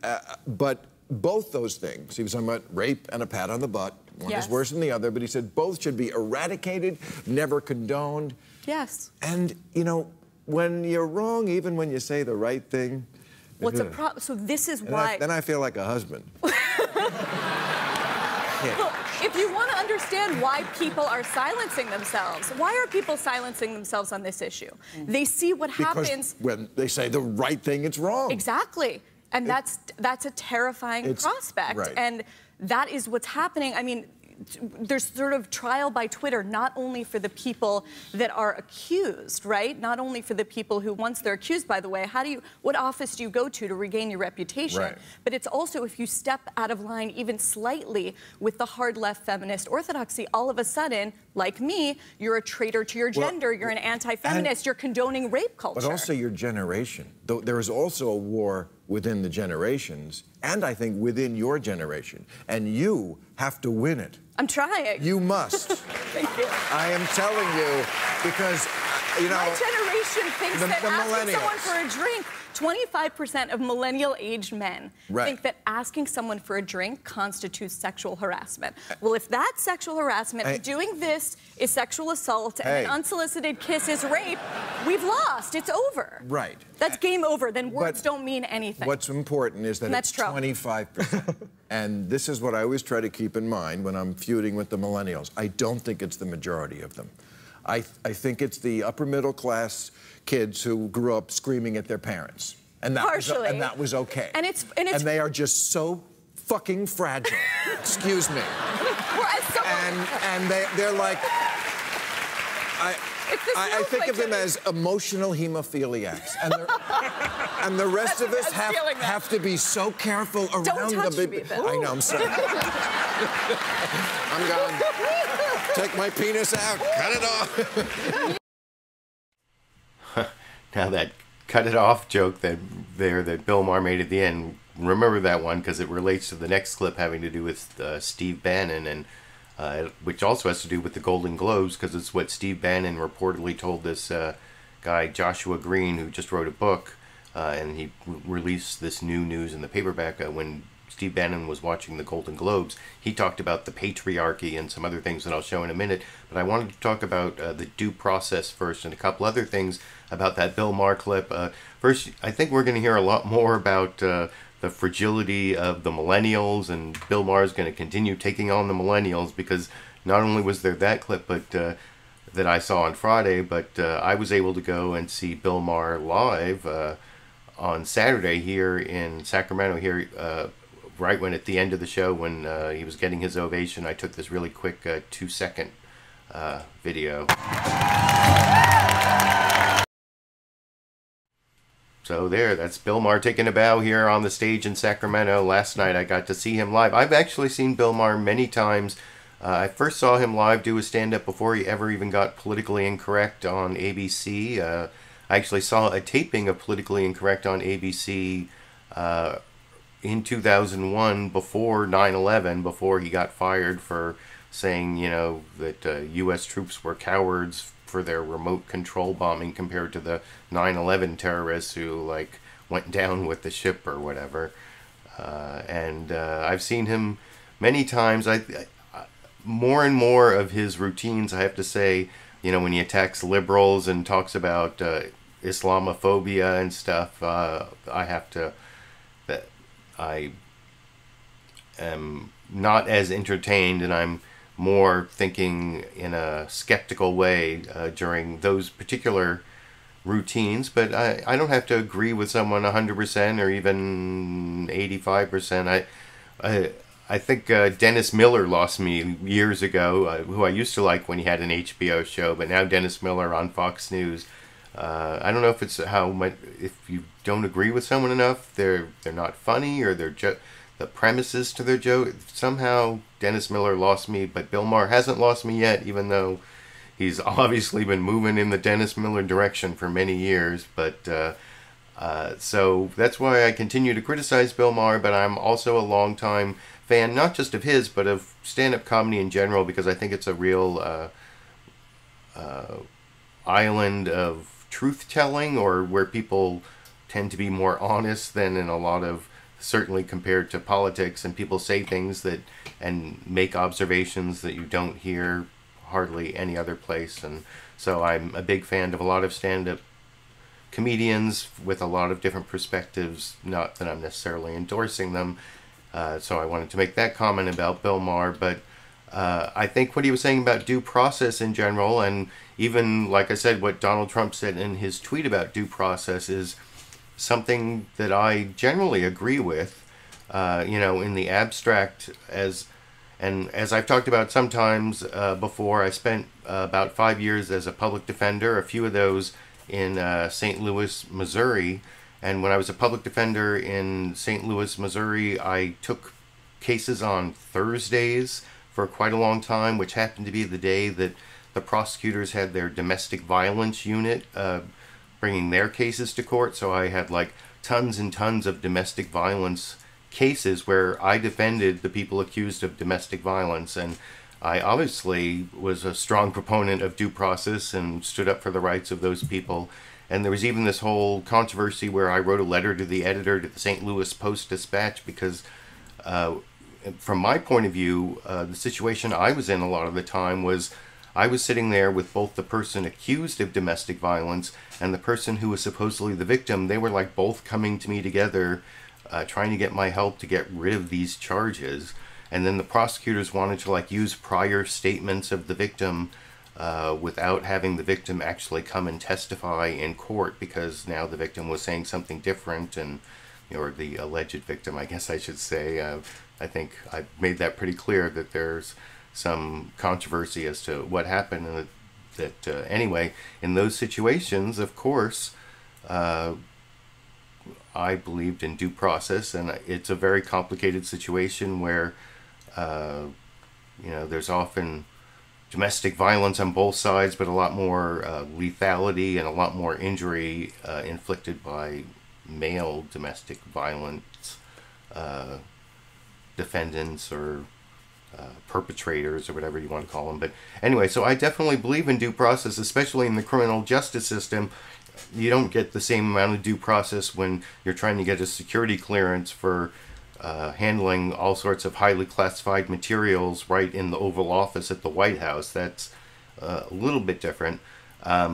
but both those things, he was talking about rape and a pat on the butt. One is worse than the other, but he said both should be eradicated, never condoned. Yes. And, you know, when you're wrong, even when you say the right thing... What's a problem? So this is why... Then I feel like a husband. Look, if you want to understand why people are silencing themselves, why are people silencing themselves on this issue? They see what happens... when they say the right thing, it's wrong. Exactly. And that's a terrifying prospect. Right. And that is what's happening. I mean, there's sort of trial by Twitter, not only for the people that are accused, right? Not only for the people who, once they're accused, by the way, what office do you go to regain your reputation? Right. But it's also if you step out of line even slightly with the hard left feminist orthodoxy, all of a sudden, like me, you're a traitor to your gender, you're an anti-feminist, you're condoning rape culture. But also your generation. Though there is also a war within the generations, and I think within your generation. And you have to win it. I'm trying. You must. Thank you. I am telling you, because, you know... My generation thinks that asking someone for a drink, 25% of millennial-aged men think that asking someone for a drink constitutes sexual harassment. Well, if that's sexual harassment, and doing this is sexual assault, and an unsolicited kiss is rape, we've lost. It's over. Right. That's game over. Then words don't mean anything. What's important is that it's 25%. And this is what I always try to keep in mind when I'm feuding with the millennials. I don't think it's the majority of them. I think it's the upper middle class kids who grew up screaming at their parents. And that was okay. And they are just so fucking fragile. Excuse me. And they're like... I think of them as emotional hemophiliacs. And the rest of us have to be so careful around Don't touch the me, Bill. I know, I'm sorry. I'm gone. Take my penis out. Cut it off. Now that cut it off joke that Bill Maher made at the end, remember that one because it relates to the next clip having to do with Steve Bannon, and which also has to do with the Golden Globes, because it's what Steve Bannon reportedly told this guy Joshua Green, who just wrote a book, and he released this new news in the paperback when Steve Bannon was watching the Golden Globes. He talked about the patriarchy and some other things that I'll show in a minute. But I wanted to talk about the due process first and a couple other things about that Bill Maher clip. First, I think we're going to hear a lot more about the fragility of the millennials, and Bill Maher is going to continue taking on the millennials, because not only was there that clip but that I saw on Friday, but I was able to go and see Bill Maher live on Saturday here in Sacramento, here right when at the end of the show, when he was getting his ovation. I took this really quick 2-second video. So there, that's Bill Maher taking a bow here on the stage in Sacramento. Last night I got to see him live. I've actually seen Bill Maher many times. I first saw him live do a stand-up before he ever even got Politically Incorrect on ABC. I actually saw a taping of Politically Incorrect on ABC in 2001, before 9/11, before he got fired for saying, you know, that U.S. troops were cowards for their remote control bombing compared to the 9/11 terrorists who, like, went down with the ship or whatever. And I've seen him many times. More and more of his routines, I have to say, you know, when he attacks liberals and talks about Islamophobia and stuff, I am not as entertained, and I'm more thinking in a skeptical way during those particular routines. But I don't have to agree with someone 100% or even 85%. I think Dennis Miller lost me years ago, who I used to like when he had an HBO show, but now Dennis Miller on Fox News. I don't know if it's if you don't agree with someone enough, they're not funny, or the premises to their joke. Somehow Dennis Miller lost me, but Bill Maher hasn't lost me yet, even though he's obviously been moving in the Dennis Miller direction for many years. But so that's why I continue to criticize Bill Maher, but I'm also a longtime fan, not just of his, but of stand-up comedy in general, because I think it's a real island of truth-telling, or where people tend to be more honest than in a lot of, certainly compared to politics, and people say things that and make observations that you don't hear hardly any other place. And so I'm a big fan of a lot of stand-up comedians with a lot of different perspectives, not that I'm necessarily endorsing them. So I wanted to make that comment about Bill Maher. But I think what he was saying about due process in general, and even, like I said, what Donald Trump said in his tweet about due process, is something that I generally agree with, you know, in the abstract. As I've talked about sometimes before, I spent about 5 years as a public defender, a few of those in St. Louis, Missouri. And when I was a public defender in St. Louis, Missouri, I took cases on Thursdays for quite a long time, which happened to be the day that the prosecutors had their domestic violence unit bringing their cases to court. So I had like tons and tons of domestic violence cases where I defended the people accused of domestic violence. And I obviously was a strong proponent of due process and stood up for the rights of those people. And there was even this whole controversy where I wrote a letter to the editor to the St. Louis Post-Dispatch because from my point of view, the situation I was in a lot of the time was I was sitting there with both the person accused of domestic violence and the person who was supposedly the victim. They were like both coming to me together, trying to get my help to get rid of these charges. And then the prosecutors wanted to like use prior statements of the victim without having the victim actually come and testify in court, because now the victim was saying something different, and or the alleged victim, I guess I should say. I think I made that pretty clear that there's some controversy as to what happened, and that anyway, in those situations, of course, I believed in due process, and it's a very complicated situation where you know, there's often domestic violence on both sides, but a lot more lethality and a lot more injury inflicted by male domestic violence defendants or perpetrators or whatever you want to call them. But anyway, so I definitely believe in due process, especially in the criminal justice system. You don't get the same amount of due process when you're trying to get a security clearance for handling all sorts of highly classified materials right in the Oval Office at the White House. That's a little bit different.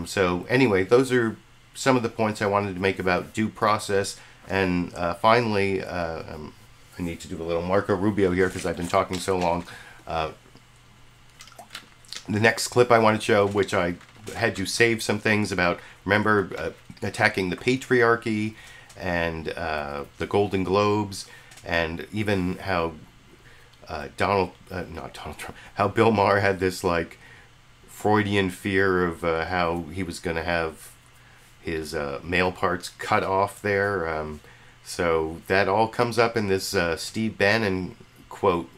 So anyway, those are some of the points I wanted to make about due process. And finally, I need to do a little Marco Rubio here because I've been talking so long. The next clip I want to show, which I had to save some things about, remember, attacking the patriarchy and the Golden Globes, and even how how Bill Maher had this like Freudian fear of how he was going to have his male parts cut off there. So that all comes up in this Steve Bannon quote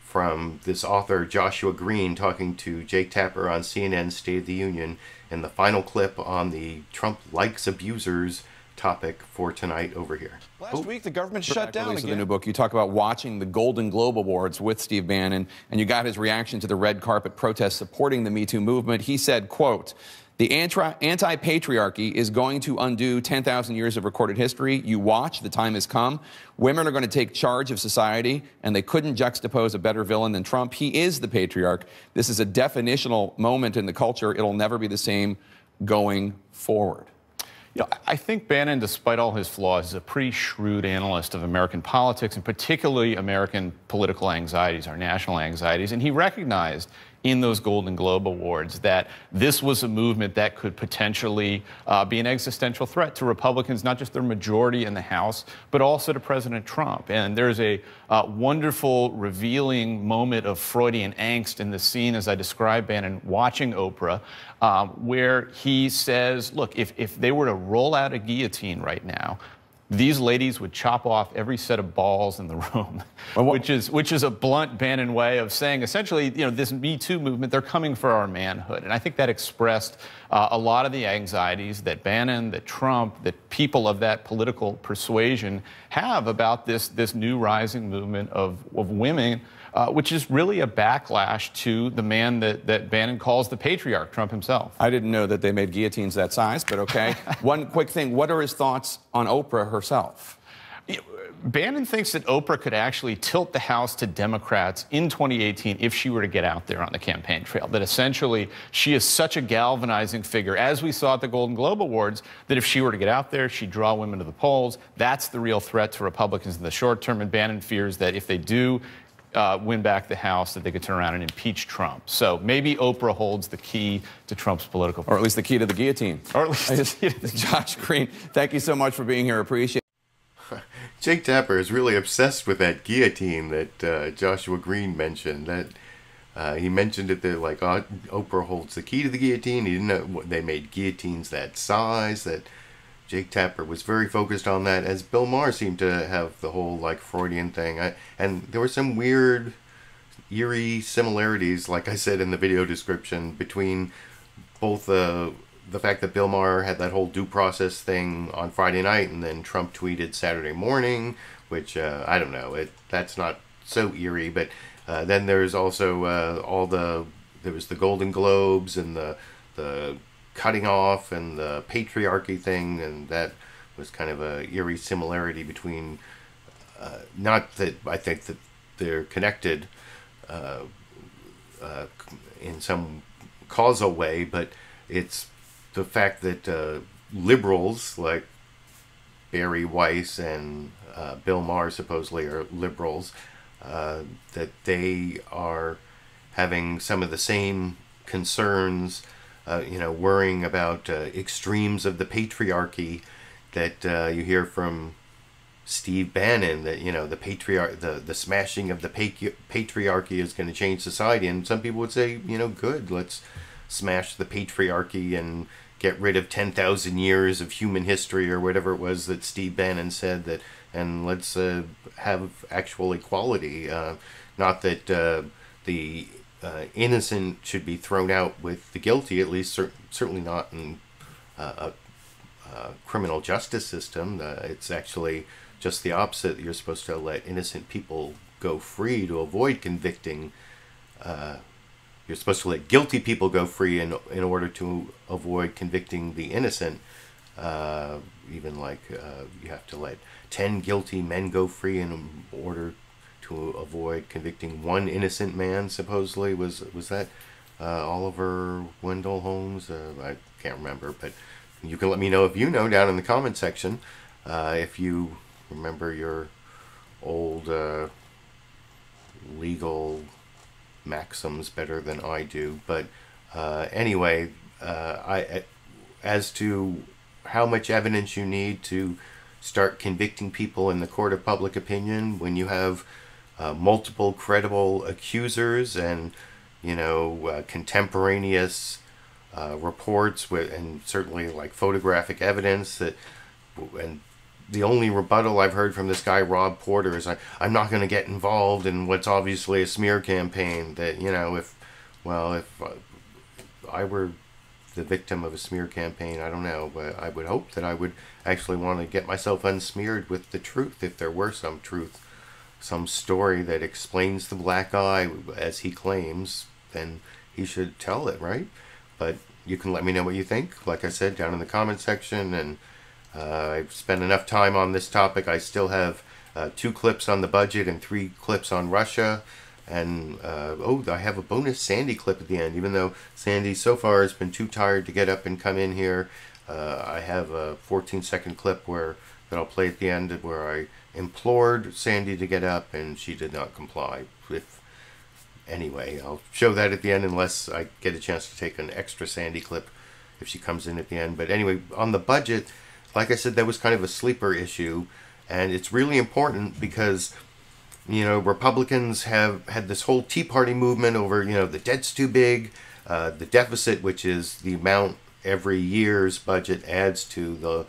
from this author Joshua Green talking to Jake Tapper on CNN's State of the Union in the final clip on the Trump likes abusers topic for tonight over here. Last week, the government shut down again. In the new book, you talk about watching the Golden Globe Awards with Steve Bannon, and you got his reaction to the red carpet protests supporting the MeToo movement. He said, quote, "The anti-patriarchy is going to undo 10,000 years of recorded history. You watch, the time has come. Women are going to take charge of society, and they couldn't juxtapose a better villain than Trump. He is the patriarch. This is a definitional moment in the culture. It'll never be the same going forward." You know, I think Bannon, despite all his flaws, is a pretty shrewd analyst of American politics, and particularly American political anxieties, our national anxieties. And he recognized in those Golden Globe Awards that this was a movement that could potentially be an existential threat to Republicans, not just their majority in the House, but also to President Trump. And there's a wonderful, revealing moment of Freudian angst in the scene, as I described Bannon watching Oprah, where he says, look, if they were to roll out a guillotine right now, these ladies would chop off every set of balls in the room, which is a blunt Bannon way of saying, essentially, you know, this Me Too movement, they're coming for our manhood. And I think that expressed a lot of the anxieties that Bannon, that Trump, that people of that political persuasion have about this new rising movement of women, which is really a backlash to the man that Bannon calls the patriarch, Trump himself. I didn't know that they made guillotines that size, but okay. One quick thing, what are his thoughts on Oprah herself? Bannon thinks that Oprah could actually tilt the House to Democrats in 2018 if she were to get out there on the campaign trail. That essentially she is such a galvanizing figure, as we saw at the Golden Globe Awards, that if she were to get out there, she'd draw women to the polls. That's the real threat to Republicans in the short term, and Bannon fears that if they do win back the House, that they could turn around and impeach Trump. So maybe Oprah holds the key to Trump's political... Or at least the key to the guillotine. Or at least the key to the Josh Green, thank you so much for being here. Appreciate it. Jake Tapper is really obsessed with that guillotine that Joshua Green mentioned. That he mentioned it that like Oprah holds the key to the guillotine. He didn't know they made guillotines that size. That Jake Tapper was very focused on that, as Bill Maher seemed to have the whole like Freudian thing. And there were some weird, eerie similarities, like I said in the video description, between both the fact that Bill Maher had that whole due process thing on Friday night, and then Trump tweeted Saturday morning, which I don't know, that's not so eerie. But then there's also there was the Golden Globes and the cutting off and the patriarchy thing, and that was kind of a eerie similarity between, not that I think that they're connected in some causal way, but it's the fact that liberals like Bari Weiss and Bill Maher supposedly are liberals, that they are having some of the same concerns, worrying about extremes of the patriarchy that you hear from Steve Bannon, that the smashing of the patriarchy is going to change society. And some people would say, good, let's smash the patriarchy and get rid of 10,000 years of human history, or whatever it was that Steve Bannon said, that, and let's have actual equality. Not that the innocent should be thrown out with the guilty, at least certainly not in a criminal justice system. It's actually just the opposite. You're supposed to let innocent people go free to avoid convicting. You're supposed to let guilty people go free in order to avoid convicting the innocent. Even like you have to let 10 guilty men go free in order to avoid convicting one innocent man, supposedly. Was that Oliver Wendell Holmes? I can't remember, but you can let me know if you know down in the comment section if you remember your old legal maxims better than I do. But anyway, as to how much evidence you need to start convicting people in the court of public opinion when you have multiple credible accusers and contemporaneous reports and certainly like photographic evidence and the only rebuttal I've heard from this guy Rob Porter is I'm not going to get involved in what's obviously a smear campaign. That if I were the victim of a smear campaign, I don't know, but I would hope that I would actually want to get myself unsmeared with the truth. If there were some truth, some story that explains the black eye as he claims, then he should tell it, right? But you can let me know what you think, like I said, down in the comment section. And I've spent enough time on this topic. I still have 2 clips on the budget and 3 clips on Russia. And, I have a bonus Sandy clip at the end. Even though Sandy so far has been too tired to get up and come in here, I have a 14-second clip that I'll play at the end where I implored Sandy to get up and she did not comply. Anyway, I'll show that at the end unless I get a chance to take an extra Sandy clip if she comes in at the end. But anyway, on the budget, like I said, that was kind of a sleeper issue. And it's really important because Republicans have had this whole Tea Party movement over, the debt's too big, the deficit, which is the amount every year's budget adds to the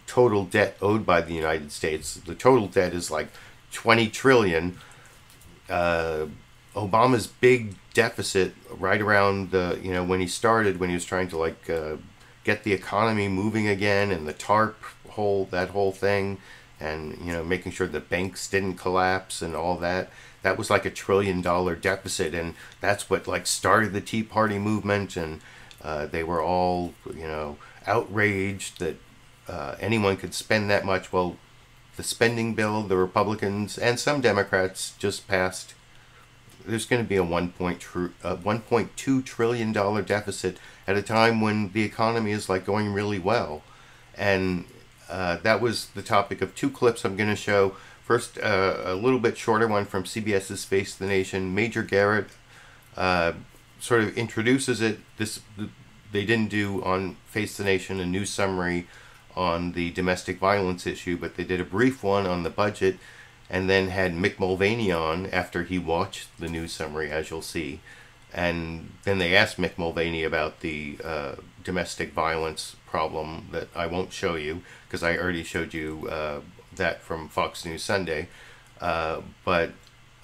total debt owed by the United States. The total debt is like $20 trillion. Obama's big deficit right around when he started, when he was trying to get the economy moving again, and the TARP that whole thing, and making sure the banks didn't collapse and all that. That was like $1 trillion deficit, and that's what started the Tea Party movement. And they were all outraged that anyone could spend that much. Well, the spending bill, the Republicans and some Democrats just passed. There's going to be a $1.2 trillion deficit at a time when the economy is going really well. And that was the topic of 2 clips I'm going to show. First, a little bit shorter one from CBS's Face the Nation. Major Garrett sort of introduces it. They didn't do on Face the Nation a news summary on the domestic violence issue, but they did a brief one on the budget, and then had Mick Mulvaney on after he watched the news summary, as you'll see. And then they asked Mick Mulvaney about the domestic violence problem that I won't show you because I already showed you that from Fox News Sunday. But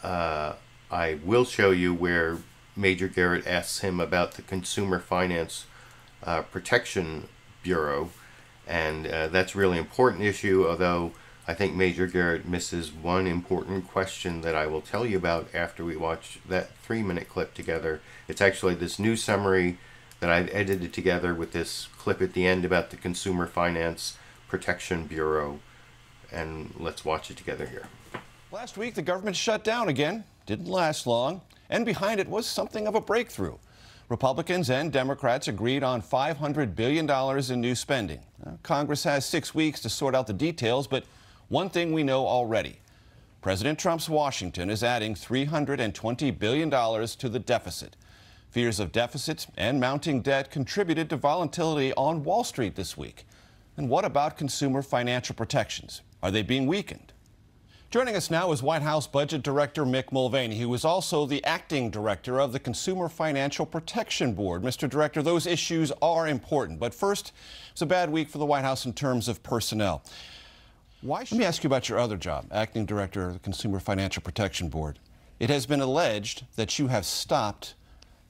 I will show you where Major Garrett asks him about the Consumer Finance Protection Bureau. And that's a really important issue, although I think Major Garrett misses one important question that I will tell you about after we watch that 3-minute clip together. It's actually this news summary that I've edited together with this clip at the end about the Consumer Finance Protection Bureau. And let's watch it together here. Last week, the government shut down again. Didn't last long. And behind it was something of a breakthrough. Republicans and Democrats agreed on $500 billion in new spending. Congress has 6 weeks to sort out the details, but one thing we know already. President Trump's Washington is adding $320 billion to the deficit. Fears of deficits and mounting debt contributed to volatility on Wall Street this week. And what about consumer financial protections? Are they being weakened? Joining us now is White House Budget Director Mick Mulvaney, who is also the acting director of the Consumer Financial Protection Board. Mr. Director, those issues are important. But first, it's a bad week for the White House in terms of personnel. Let me ask you about your other job, acting director of the Consumer Financial Protection Board. It has been alleged that you have stopped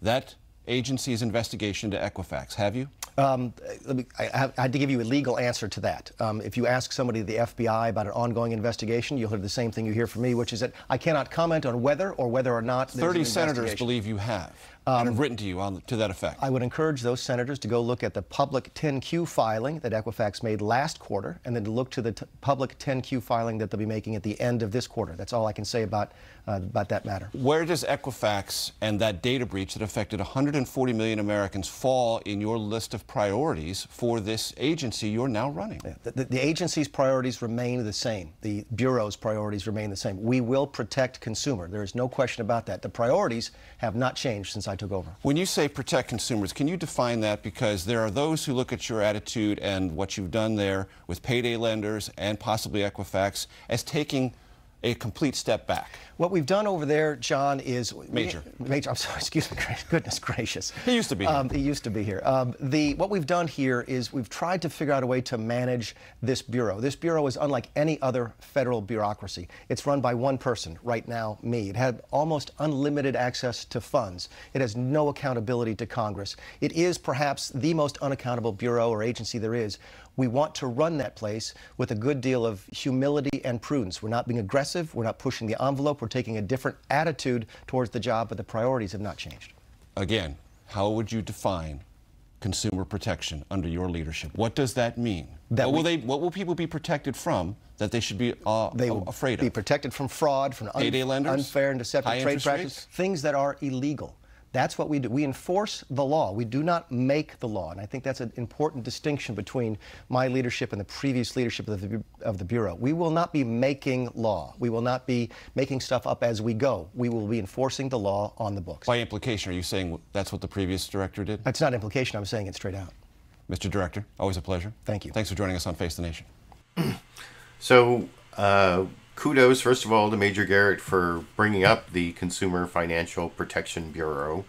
that agency's investigation into Equifax, have you? I had to give you a legal answer to that. If you ask somebody at the FBI about an ongoing investigation, you'll hear the same thing you hear from me, which is that I cannot comment on whether or not there's 30 an senators believe you have and have written to you to that effect. I would encourage those senators to go look at the public 10Q filing that Equifax made last quarter, and then to look to the public 10Q filing that they'll be making at the end of this quarter. That's all I can say about that matter. Where does Equifax and that data breach that affected 140 million Americans fall in your list of priorities for this agency you're now running? Yeah, the agency's priorities remain the same. The Bureau's priorities remain the same. We will protect consumer. There is no question about that. The priorities have not changed since I took over. When you say protect consumers, can you define that? Because there are those who look at your attitude and what you've done there with payday lenders and possibly Equifax as taking a complete step back. What we've done over there, John, is... Major. I'm sorry, excuse me, goodness gracious. He used to be here. He used to be here. What we've done here is we've tried to figure out a way to manage this Bureau. This Bureau is unlike any other federal bureaucracy. It's run by one person, right now, me. It had almost unlimited access to funds. It has no accountability to Congress. It is perhaps the most unaccountable bureau or agency there is. We want to run that place with a good deal of humility and prudence. We're not being aggressive. We're not pushing the envelope. We're taking a different attitude towards the job, but the priorities have not changed. Again, how would you define consumer protection under your leadership? What does that mean? What will people be protected from that they should be afraid of? Be protected from fraud, from unfair and deceptive trade practices, things that are illegal. That's what we do. We enforce the law. We do not make the law. And I think that's an important distinction between my leadership and the previous leadership of the Bureau. We will not be making law. We will not be making stuff up as we go. We will be enforcing the law on the books. By implication, are you saying that's what the previous director did? That's not implication. I'm saying it straight out. Mr. Director, always a pleasure. Thank you. Thanks for joining us on Face the Nation. So, kudos, first of all, to Major Garrett for bringing up the Consumer Financial Protection Bureau,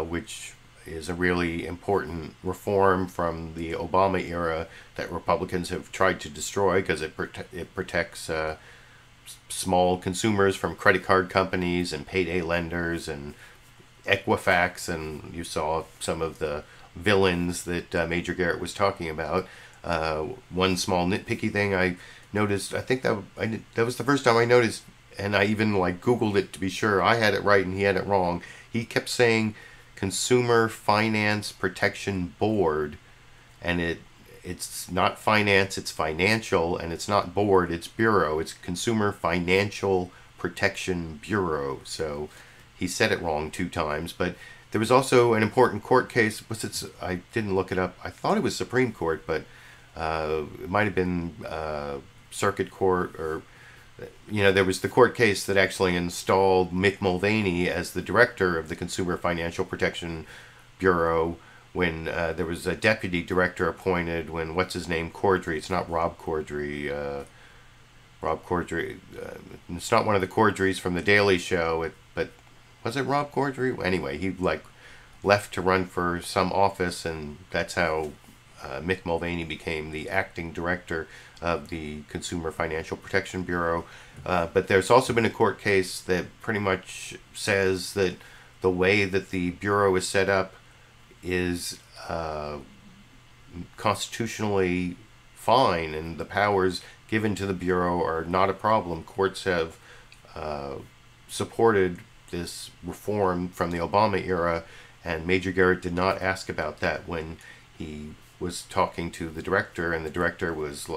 which is a really important reform from the Obama era that Republicans have tried to destroy because it protects small consumers from credit card companies and payday lenders and Equifax, and you saw some of the villains that Major Garrett was talking about. One small nitpicky thing I noticed, I think that was the first time I noticed, and I even Googled it to be sure I had it right and he had it wrong. He kept saying Consumer Finance Protection Board, and it's not finance, it's financial, and it's not board, it's bureau. It's Consumer Financial Protection Bureau. So he said it wrong 2 times, but there was also an important court case. I didn't look it up. I thought it was Supreme Court, but it might have been Circuit Court, or there was the court case that actually installed Mick Mulvaney as the director of the Consumer Financial Protection Bureau when there was a deputy director appointed when Cordry. It's not Rob Cordry. Rob Cordry. It's not one of the Cordrys from The Daily Show. But was it Rob Cordry? Anyway, he left to run for some office, and that's how Mick Mulvaney became the acting director of the Consumer Financial Protection Bureau. But there's also been a court case that pretty much says that the way that the Bureau is set up is constitutionally fine, and the powers given to the Bureau are not a problem. Courts have supported this reform from the Obama era, and Major Garrett did not ask about that when he was talking to the director, and the director was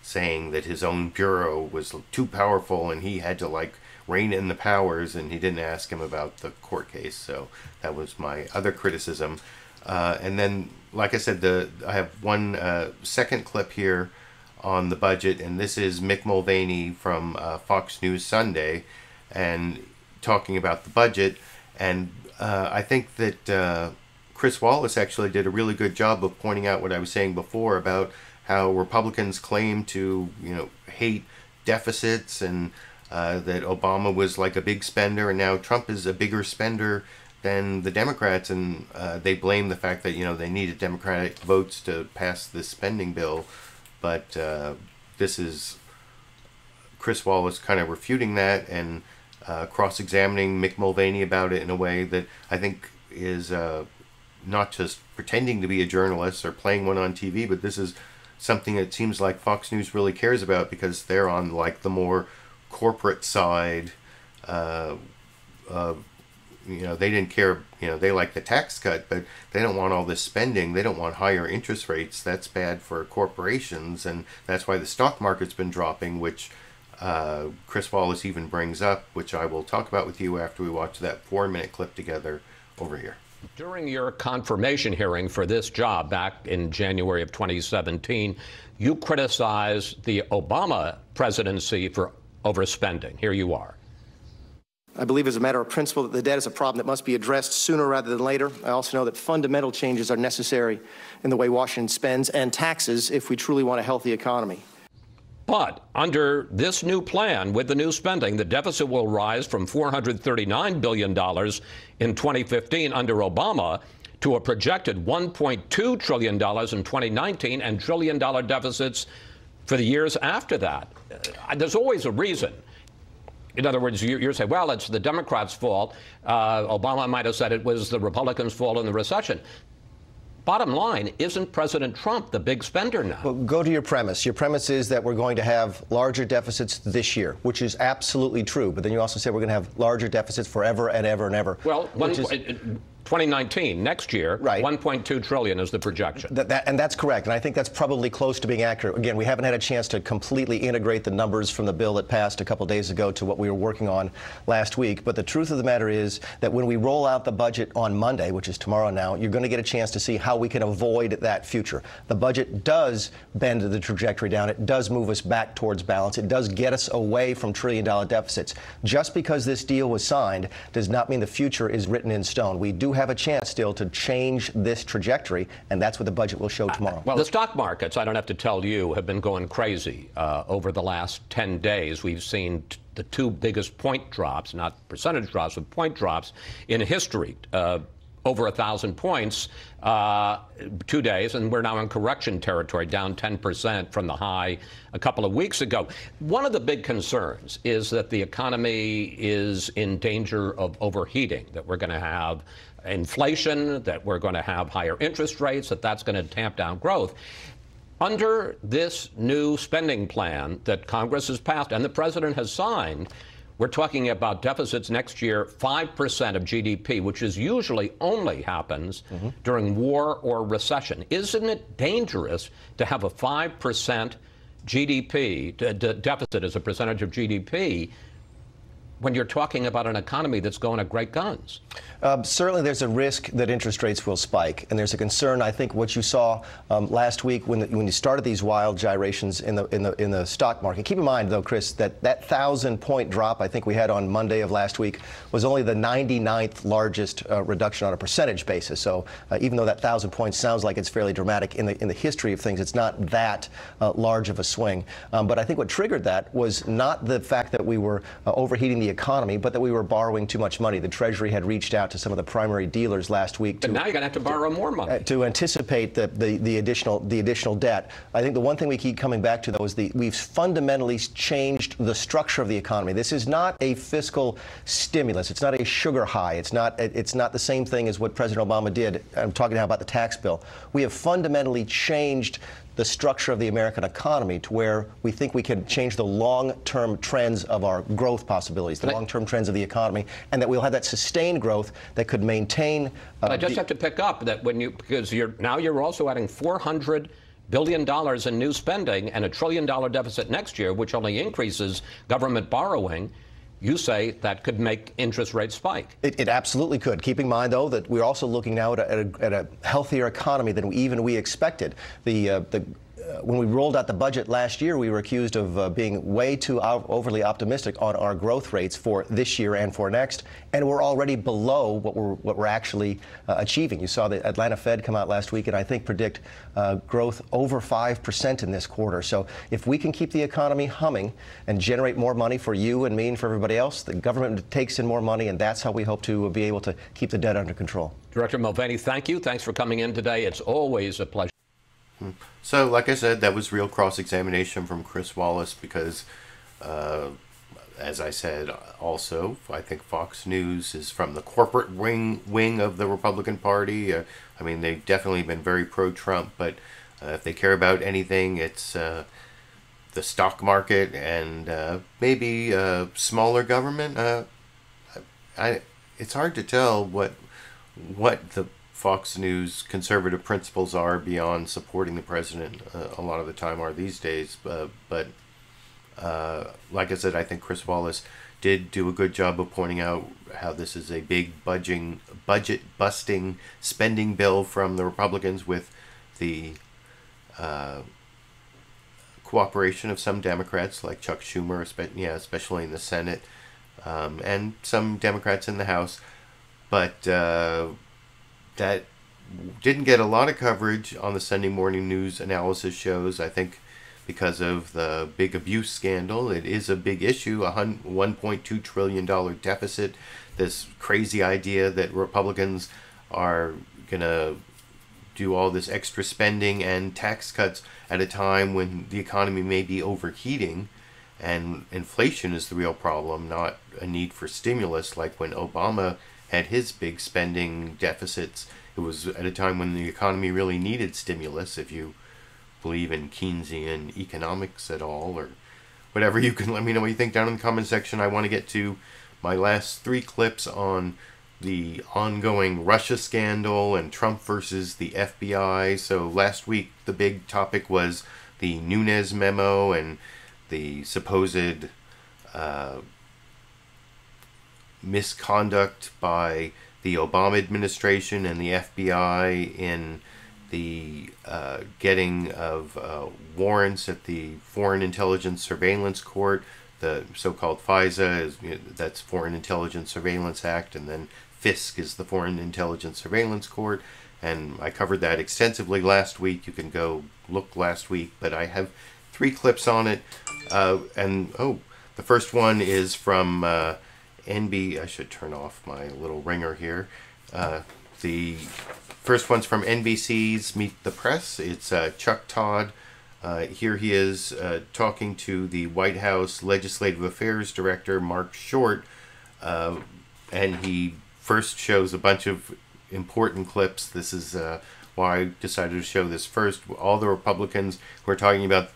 saying that his own bureau was too powerful and he had to rein in the powers, and he didn't ask him about the court case. So that was my other criticism. And then, like I said, I have one second clip here on the budget, and this is Mick Mulvaney from Fox News Sunday, and talking about the budget. And I think that Chris Wallace actually did a really good job of pointing out what I was saying before about how Republicans claim to, hate deficits, and that Obama was a big spender, and now Trump is a bigger spender than the Democrats, and they blame the fact that, they needed Democratic votes to pass this spending bill. But this is Chris Wallace kind of refuting that and cross-examining Mick Mulvaney about it in a way that I think is not just pretending to be a journalist or playing one on TV, but this is something that seems like Fox News really cares about, because they're on like the more corporate side. They didn't care, they like the tax cut, but they don't want all this spending. They don't want higher interest rates. That's bad for corporations, and that's why the stock market's been dropping, which Chris Wallace even brings up, which I will talk about with you after we watch that 4-minute clip together over here. During your confirmation hearing for this job back in January of 2017, you criticized the Obama presidency for overspending. Here you are. I believe as a matter of principle that the debt is a problem that must be addressed sooner rather than later. I also know that fundamental changes are necessary in the way Washington spends and taxes if we truly want a healthy economy. But under this new plan, with the new spending, the deficit will rise from $439 billion in 2015 under Obama to a projected $1.2 trillion in 2019 and trillion-dollar deficits for the years after that. There's always a reason. In other words, you're saying, well, it's the Democrats' fault. Obama might have said it was the Republicans' fault in the recession. Bottom line, isn't President Trump the big spender now? Well, go to your premise. Your premise is that we're going to have larger deficits this year, which is absolutely true. But then you also say we're going to have larger deficits forever and ever and ever. Well, 2019, next year, right. $1.2 trillion is the projection. And that's correct. And I think that's probably close to being accurate. Again, we haven't had a chance to completely integrate the numbers from the bill that passed a couple days ago to what we were working on last week. But the truth of the matter is that when we roll out the budget on Monday, which is tomorrow now, you're going to get a chance to see how we can avoid that future. The budget does bend the trajectory down. It does move us back towards balance. It does get us away from trillion-dollar deficits. Just because this deal was signed does not mean the future is written in stone. We do have a chance still to change this trajectory, and that's what the budget will show tomorrow. Well, the stock markets, I don't have to tell you, have been going crazy over the last 10 days. We've seen the two biggest point drops, not percentage drops, but point drops in history. Over 1,000 points 2 days, and we're now in correction territory, down 10% from the high a couple of weeks ago. One of the big concerns is that the economy is in danger of overheating, that we're going to have inflation, that we're going to have higher interest rates, that's going to tamp down growth. Under this new spending plan that Congress has passed and the president has signed, we're talking about deficits next year, 5% of GDP, which is usually only happens during war or recession. Isn't it dangerous to have a 5% GDP deficit as a percentage of GDP when you're talking about an economy that's going at great guns? Certainly there's a risk that interest rates will spike, and there's a concern. I think what you saw last week when you started these wild gyrations in the stock market. Keep in mind, though, Chris, that 1,000-point drop I think we had on Monday of last week was only the 99th largest reduction on a percentage basis. So even though that 1,000 points sounds like it's fairly dramatic in the history of things, it's not that large of a swing. But I think what triggered that was not the fact that we were overheating the economy, but that we were borrowing too much money. The Treasury had reached out to some of the primary dealers last week. But now you're going to have to borrow more money. To anticipate the additional debt. I think the one thing we keep coming back to, though, is we've fundamentally changed the structure of the economy. This is not a fiscal stimulus. It's not a sugar high. It's not the same thing as what President Obama did. I'm talking now about the tax bill. We have fundamentally changed the structure of the American economy to where we think we can change the long-term trends of our growth possibilities, the long-term trends of the economy, and that we'll have that sustained growth that could maintain. But I just have to pick up that because you're also adding $400 billion in new spending and $1 trillion deficit next year, which only increases government borrowing. You say that could make interest rates spike. It absolutely could. Keep in mind, though, that we're also looking now at a healthier economy than we expected. When we rolled out the budget last year, we were accused of being way too overly optimistic on our growth rates for this year and for next, and we're already below what we're actually achieving. You saw the Atlanta Fed come out last week and I think predict growth over 5% in this quarter. So if we can keep the economy humming and generate more money for you and me and for everybody else, the government takes in more money, and that's how we hope to be able to keep the debt under control. Director Mulvaney, thank you. Thanks for coming in today. It's always a pleasure. So, like I said, that was real cross-examination from Chris Wallace, because as I said, also, I think Fox News is from the corporate wing of the Republican Party. I mean, they've definitely been very pro-Trump, but if they care about anything, it's the stock market and maybe smaller government. It's hard to tell what the Fox News conservative principles are beyond supporting the president. A lot of the time are these days, but like I said, I think Chris Wallace did do a good job of pointing out how this is a big budget-busting spending bill from the Republicans with the cooperation of some Democrats like Chuck Schumer, especially in the Senate, and some Democrats in the House. But that didn't get a lot of coverage on the Sunday morning news analysis shows, I think, because of the big abuse scandal. It is a big issue, a $1.2 trillion deficit, this crazy idea that Republicans are going to do all this extra spending and tax cuts at a time when the economy may be overheating and inflation is the real problem, not a need for stimulus like when Obama had his big spending deficits. It was at a time when the economy really needed stimulus, if you believe in Keynesian economics at all, or whatever. You can let me know what you think down in the comment section. I want to get to my last 3 clips on the ongoing Russia scandal and Trump versus the FBI. So last week the big topic was the Nunes memo and the supposed misconduct by the Obama administration and the FBI in the getting of warrants at the Foreign Intelligence Surveillance Court. The so-called FISA, that's Foreign Intelligence Surveillance Act, and then FISC is the Foreign Intelligence Surveillance Court. And I covered that extensively last week. You can go look last week, but I have 3 clips on it. The first one is from I should turn off my little ringer here. The first one's from NBC's Meet the Press. It's Chuck Todd. Here he is talking to the White House Legislative Affairs Director, Marc Short, and he first shows a bunch of important clips. This is why I decided to show this first. All the Republicans who are talking about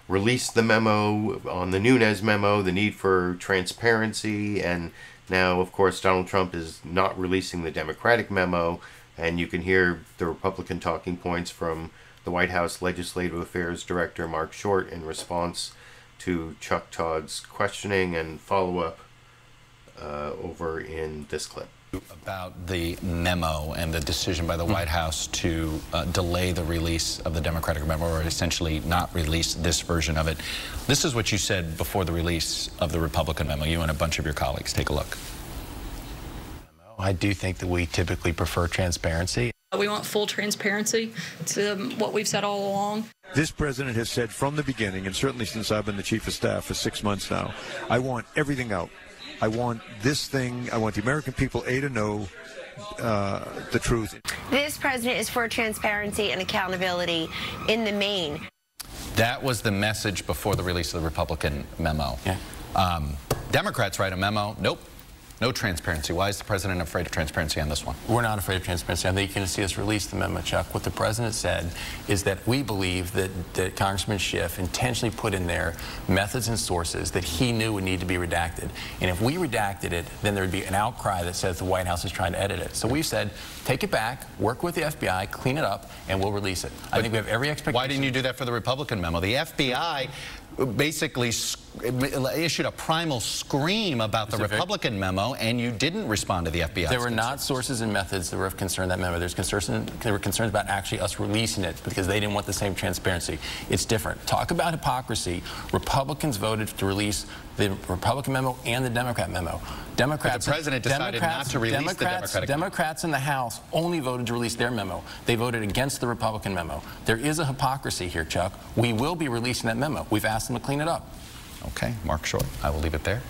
released the memo on the Nunes memo, the need for transparency, and now, of course, Donald Trump is not releasing the Democratic memo, and you can hear the Republican talking points from the White House Legislative Affairs Director Marc Short in response to Chuck Todd's questioning and follow-up over in this clip. About the memo and the decision by the White House to delay the release of the Democratic memo, or essentially not release this version of it. This is what you said before the release of the Republican memo, you and a bunch of your colleagues. Take a look. I do think that we typically prefer transparency. We want full transparency to what we've said all along. This president has said from the beginning, and certainly since I've been the chief of staff for 6 months now, I want everything out. I want this thing, I want the American people, to know the truth. This president is for transparency and accountability in the main. That was the message before the release of the Republican memo. Yeah. Democrats write a memo, nope, no transparency. Why is the president afraid of transparency on this one? We're not afraid of transparency. I think you're going to see us release the memo, Chuck. What the president said is that we believe that Congressman Schiff intentionally put in there methods and sources that he knew would need to be redacted. And if we redacted it, then there would be an outcry that says the White House is trying to edit it. So we've said, take it back, work with the FBI, clean it up, and we'll release it. I think we have every expectation. Why didn't you do that for the Republican memo? The FBI basically issued a primal scream about the Republican memo, and you didn't respond to the FBI. There were not sources and methods that were of concern in that memo. There were concerns about actually us releasing it because they didn't want the same transparency. It's different. Talk about hypocrisy. Republicans voted to release the Republican memo and the Democrat memo. Democrats, but the president decided not to release the Democratic memo. Democrats in the House only voted to release their memo. They voted against the Republican memo. There is a hypocrisy here, Chuck. We will be releasing that memo. We've asked them to clean it up. Okay, Marc Short, I will leave it there.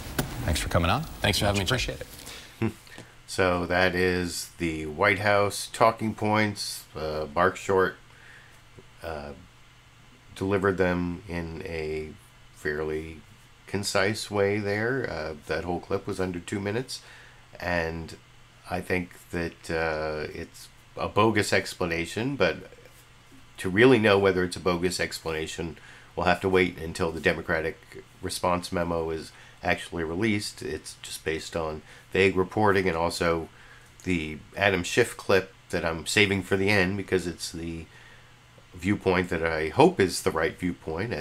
Thanks for coming on. Thanks for having me. Appreciate it. So that is the White House talking points. Marc Short delivered them in a fairly concise way there. That whole clip was under 2 minutes, and I think that it's a bogus explanation, but to really know whether it's a bogus explanation, we'll have to wait until the Democratic response memo is actually released. It's just based on vague reporting, and also the Adam Schiff clip that I'm saving for the end because it's the viewpoint that I hope is the right viewpoint,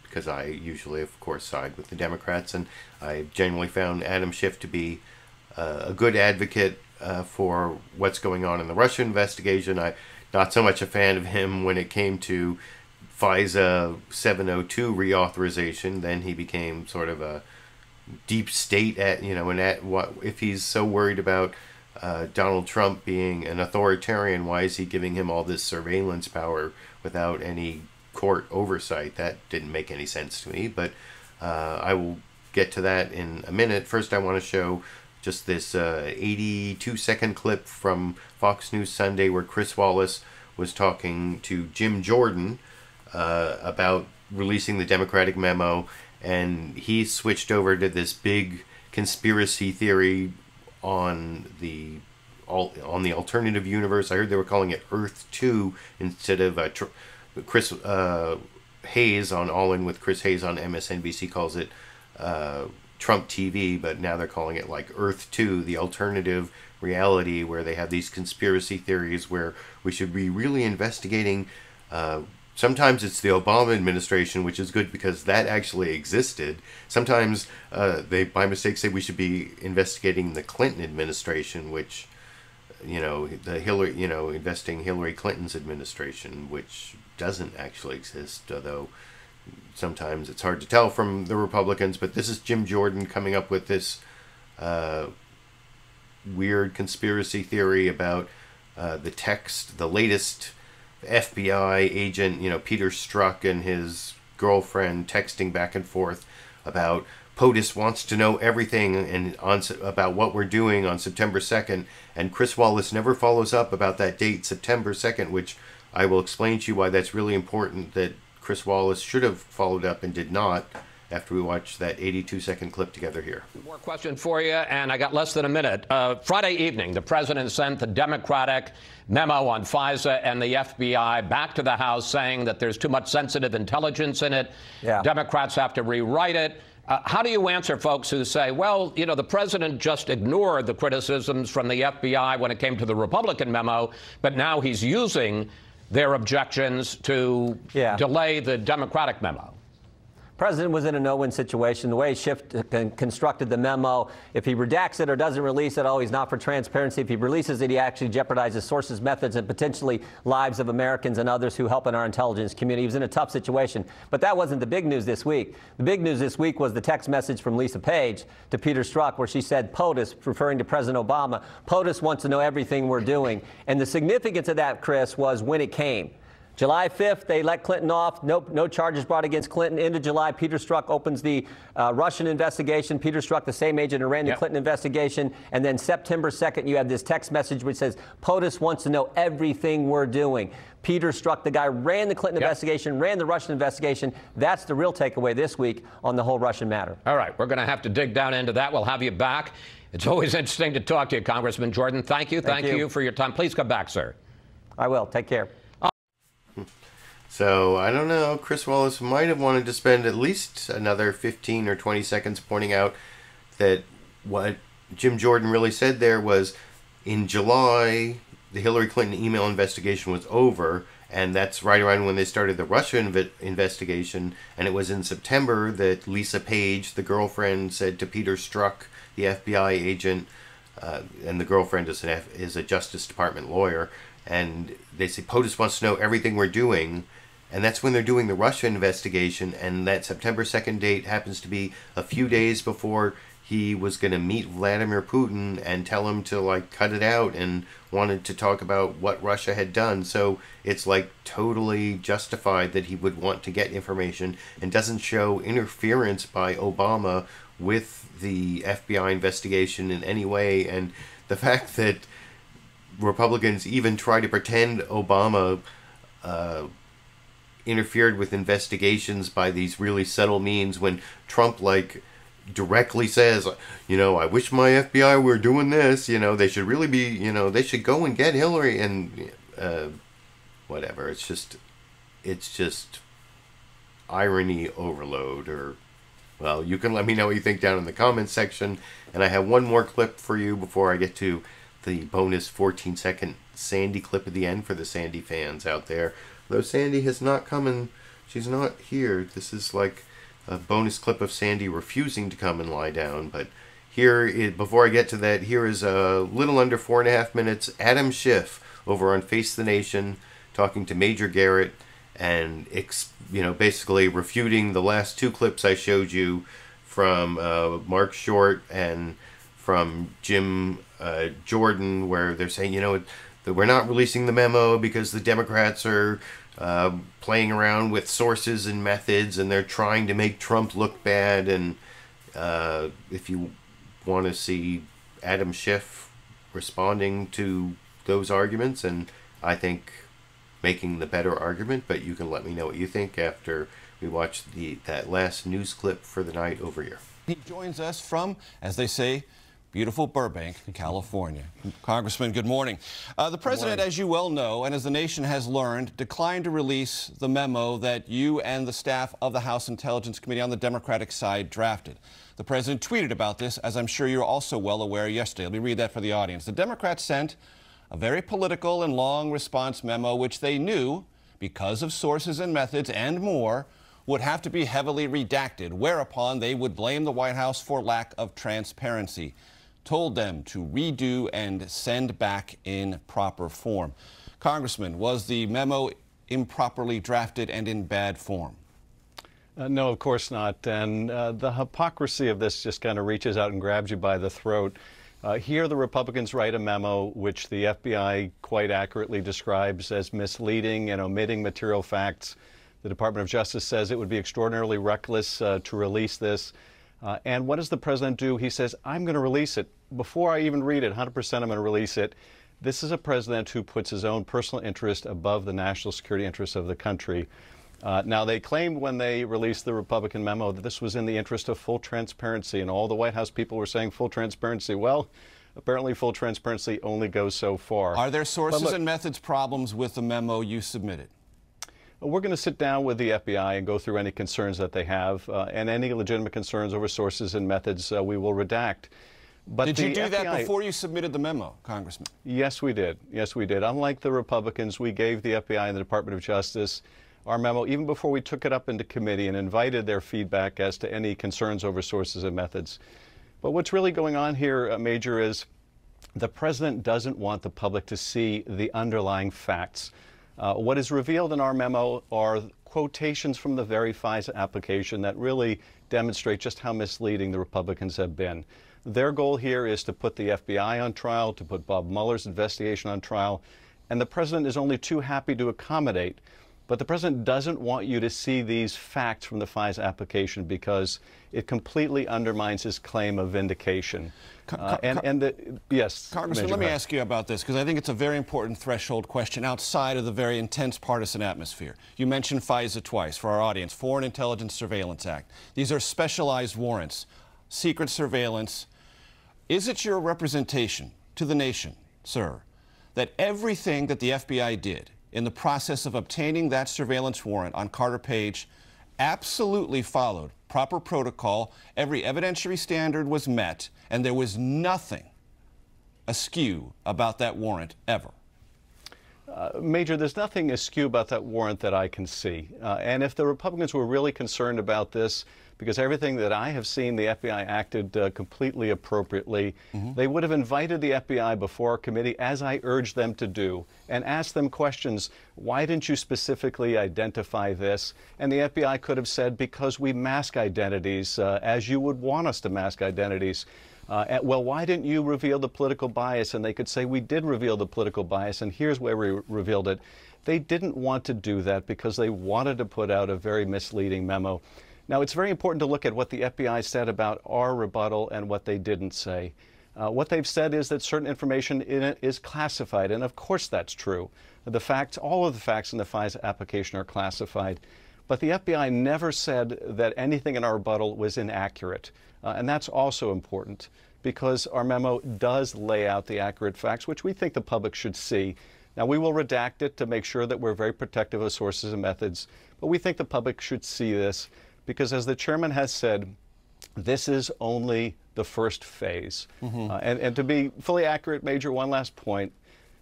because I usually, of course, side with the Democrats, and I genuinely found Adam Schiff to be a good advocate for what's going on in the Russia investigation. I'm not so much a fan of him when it came to FISA 702 reauthorization. Then he became sort of a deep state if he's so worried about Donald Trump being an authoritarian, why is he giving him all this surveillance power without any court oversight? That didn't make any sense to me, but I will get to that in a minute. First, I want to show just this 82-second clip from Fox News Sunday where Chris Wallace was talking to Jim Jordan about releasing the Democratic memo, and he switched over to this big conspiracy theory on the alternative universe. I heard they were calling it Earth 2 instead of Chris Hayes on All In with Chris Hayes on MSNBC calls it Trump TV, but now they're calling it like Earth 2, the alternative reality where they have these conspiracy theories where we should be really investigating. Sometimes it's the Obama administration, which is good because that actually existed. Sometimes they, by mistake, say we should be investigating the Clinton administration, which, investing Hillary Clinton's administration, which doesn't actually exist, although sometimes it's hard to tell from the Republicans. But this is Jim Jordan coming up with this weird conspiracy theory about the latest FBI agent, Peter Strzok and his girlfriend texting back and forth about POTUS wants to know everything about what we're doing on September 2nd, and Chris Wallace never follows up about that date, September 2nd, which I will explain to you why that's really important, that Chris Wallace should have followed up and did not, after we watch that 82-second clip together here. More question for you, and I got less than a minute. Friday evening, the president sent the Democratic memo on FISA and the FBI back to the House saying that there's too much sensitive intelligence in it. Yeah. Democrats have to rewrite it. How do you answer folks who say, well, the president just ignored the criticisms from the FBI when it came to the Republican memo, but now he's using their objections to delay the Democratic memo? President was in a no-win situation. The way Schiff constructed the memo, if he redacts it or doesn't release it, he's not for transparency. If he releases it, he actually jeopardizes sources, methods, and potentially lives of Americans and others who help in our intelligence community. He was in a tough situation. But that wasn't the big news this week. The big news this week was the text message from Lisa Page to Peter Strzok where she said, POTUS, referring to President Obama, POTUS wants to know everything we're doing. And the significance of that, Chris, was when it came. July 5th, they let Clinton off. No charges brought against Clinton. Into July, Peter Strzok opens the Russian investigation. Peter Strzok, the same agent who ran the Clinton investigation. And then September 2nd, you have this text message which says, POTUS wants to know everything we're doing. Peter Strzok, the guy ran the Clinton investigation, ran the Russian investigation. That's the real takeaway this week on the whole Russian matter. All right, we're going to have to dig down into that. We'll have you back. It's always interesting to talk to you, Congressman Jordan. Thank you. Thank you for your time. Please come back, sir. I will. Take care. So, I don't know, Chris Wallace might have wanted to spend at least another 15 or 20 seconds pointing out that what Jim Jordan really said there was, in July, the Hillary Clinton email investigation was over, and that's right around when they started the Russia investigation, and it was in September that Lisa Page, the girlfriend, said to Peter Strzok, the FBI agent, and the girlfriend is a Justice Department lawyer, and they say, POTUS wants to know everything we're doing. And that's when they're doing the Russia investigation, and that September 2nd date happens to be a few days before he was going to meet Vladimir Putin and tell him to, cut it out, and wanted to talk about what Russia had done. So it's, totally justified that he would want to get information, and doesn't show interference by Obama with the FBI investigation in any way. And the fact that Republicans even try to pretend Obama interfered with investigations by these really subtle means when Trump, like, directly says, you know, I wish my FBI were doing this, you know, they should really be, you know, they should go and get Hillary, and whatever. It's just irony overload. Or, well, you can let me know what you think down in the comments section. And I have one more clip for you before I get to the bonus 14-second Sandy clip at the end for the Sandy fans out there. Though Sandy has not come and she's not here. This is like a bonus clip of Sandy refusing to come and lie down. But here, before I get to that, here is a little under 4.5 minutes. Adam Schiff over on Face the Nation talking to Major Garrett and, you know, basically refuting the last two clips I showed you from Marc Short and from Jim Jordan, where they're saying, you know, that we're not releasing the memo because the Democrats are playing around with sources and methods, and they're trying to make Trump look bad. And if you want to see Adam Schiff responding to those arguments, and I think making the better argument, but you can let me know what you think after we watch that last news clip for the night over here. He joins us from, as they say, beautiful Burbank, California. Congressman, good morning. The president, as you well know, and as the nation has learned, declined to release the memo that you and the staff of the House Intelligence Committee on the Democratic side drafted. The president tweeted about this, as I'm sure you're also well aware, yesterday. Let me read that for the audience. The Democrats sent a very political and long response memo, which they knew, because of sources and methods and more, would have to be heavily redacted, whereupon they would blame the White House for lack of transparency. Told them to redo and send back in proper form. Congressman, was the memo improperly drafted and in bad form? No, of course not. And the hypocrisy of this just kind of reaches out and grabs you by the throat. Here the Republicans write a memo which the FBI quite accurately describes as misleading and omitting material facts. The Department of Justice says it would be extraordinarily reckless to release this. And what does the president do? He says, I'm going to release it. Before I even read it, 100% I'm going to release it. This is a president who puts his own personal interest above the national security interests of the country. Now, they claimed when they released the Republican memo that this was in the interest of full transparency, and all the White House people were saying full transparency. Well, apparently full transparency only goes so far. Are there sources and methods problems with the memo you submitted? We're going to sit down with the FBI and go through any concerns that they have, and any legitimate concerns over sources and methods we will redact. But did you do that before you submitted the memo, Congressman? Yes, we did. Yes, we did. Unlike the Republicans, we gave the FBI and the Department of Justice our memo even before we took it up into committee and invited their feedback as to any concerns over sources and methods. But what's really going on here, Major, is the president doesn't want the public to see the underlying facts. What is revealed in our memo are quotations from the very FISA application that really demonstrate just how misleading the Republicans have been. Their goal here is to put the FBI on trial, to put Bob Mueller's investigation on trial, and the president is only too happy to accommodate. But the president doesn't want you to see these facts from the FISA application because it completely undermines his claim of vindication. Yes, Congressman, let me ask you about this, because I think it's a very important threshold question outside of the very intense partisan atmosphere. You mentioned FISA twice for our audience, Foreign Intelligence Surveillance Act. These are specialized warrants, secret surveillance. Is it your representation to the nation, sir, that everything that the FBI did in the process of obtaining that surveillance warrant on Carter Page absolutely followed proper protocol, every evidentiary standard was met, and there was nothing askew about that warrant ever? Major, there's nothing askew about that warrant that I can see. And if the Republicans were really concerned about this, because everything that I have seen, the FBI acted completely appropriately, they would have invited the FBI before our committee, as I urged them to do, and asked them questions. Why didn't you specifically identify this? And the FBI could have said, because we mask identities, as you would want us to mask identities. Well, why didn't you reveal the political bias? And they could say, we did reveal the political bias, and here's where we revealed it. They didn't want to do that because they wanted to put out a very misleading memo. Now, it's very important to look at what the FBI said about our rebuttal and what they didn't say. What they've said is that certain information in it is classified, and of course that's true. The facts, all of the facts in the FISA application are classified, but the FBI never said that anything in our rebuttal was inaccurate, and that's also important because our memo does lay out the accurate facts, which we think the public should see. Now, we will redact it to make sure that we're very protective of sources and methods, but we think the public should see this because, as the chairman has said, this is only the first phase. And to be fully accurate, Major, one last point,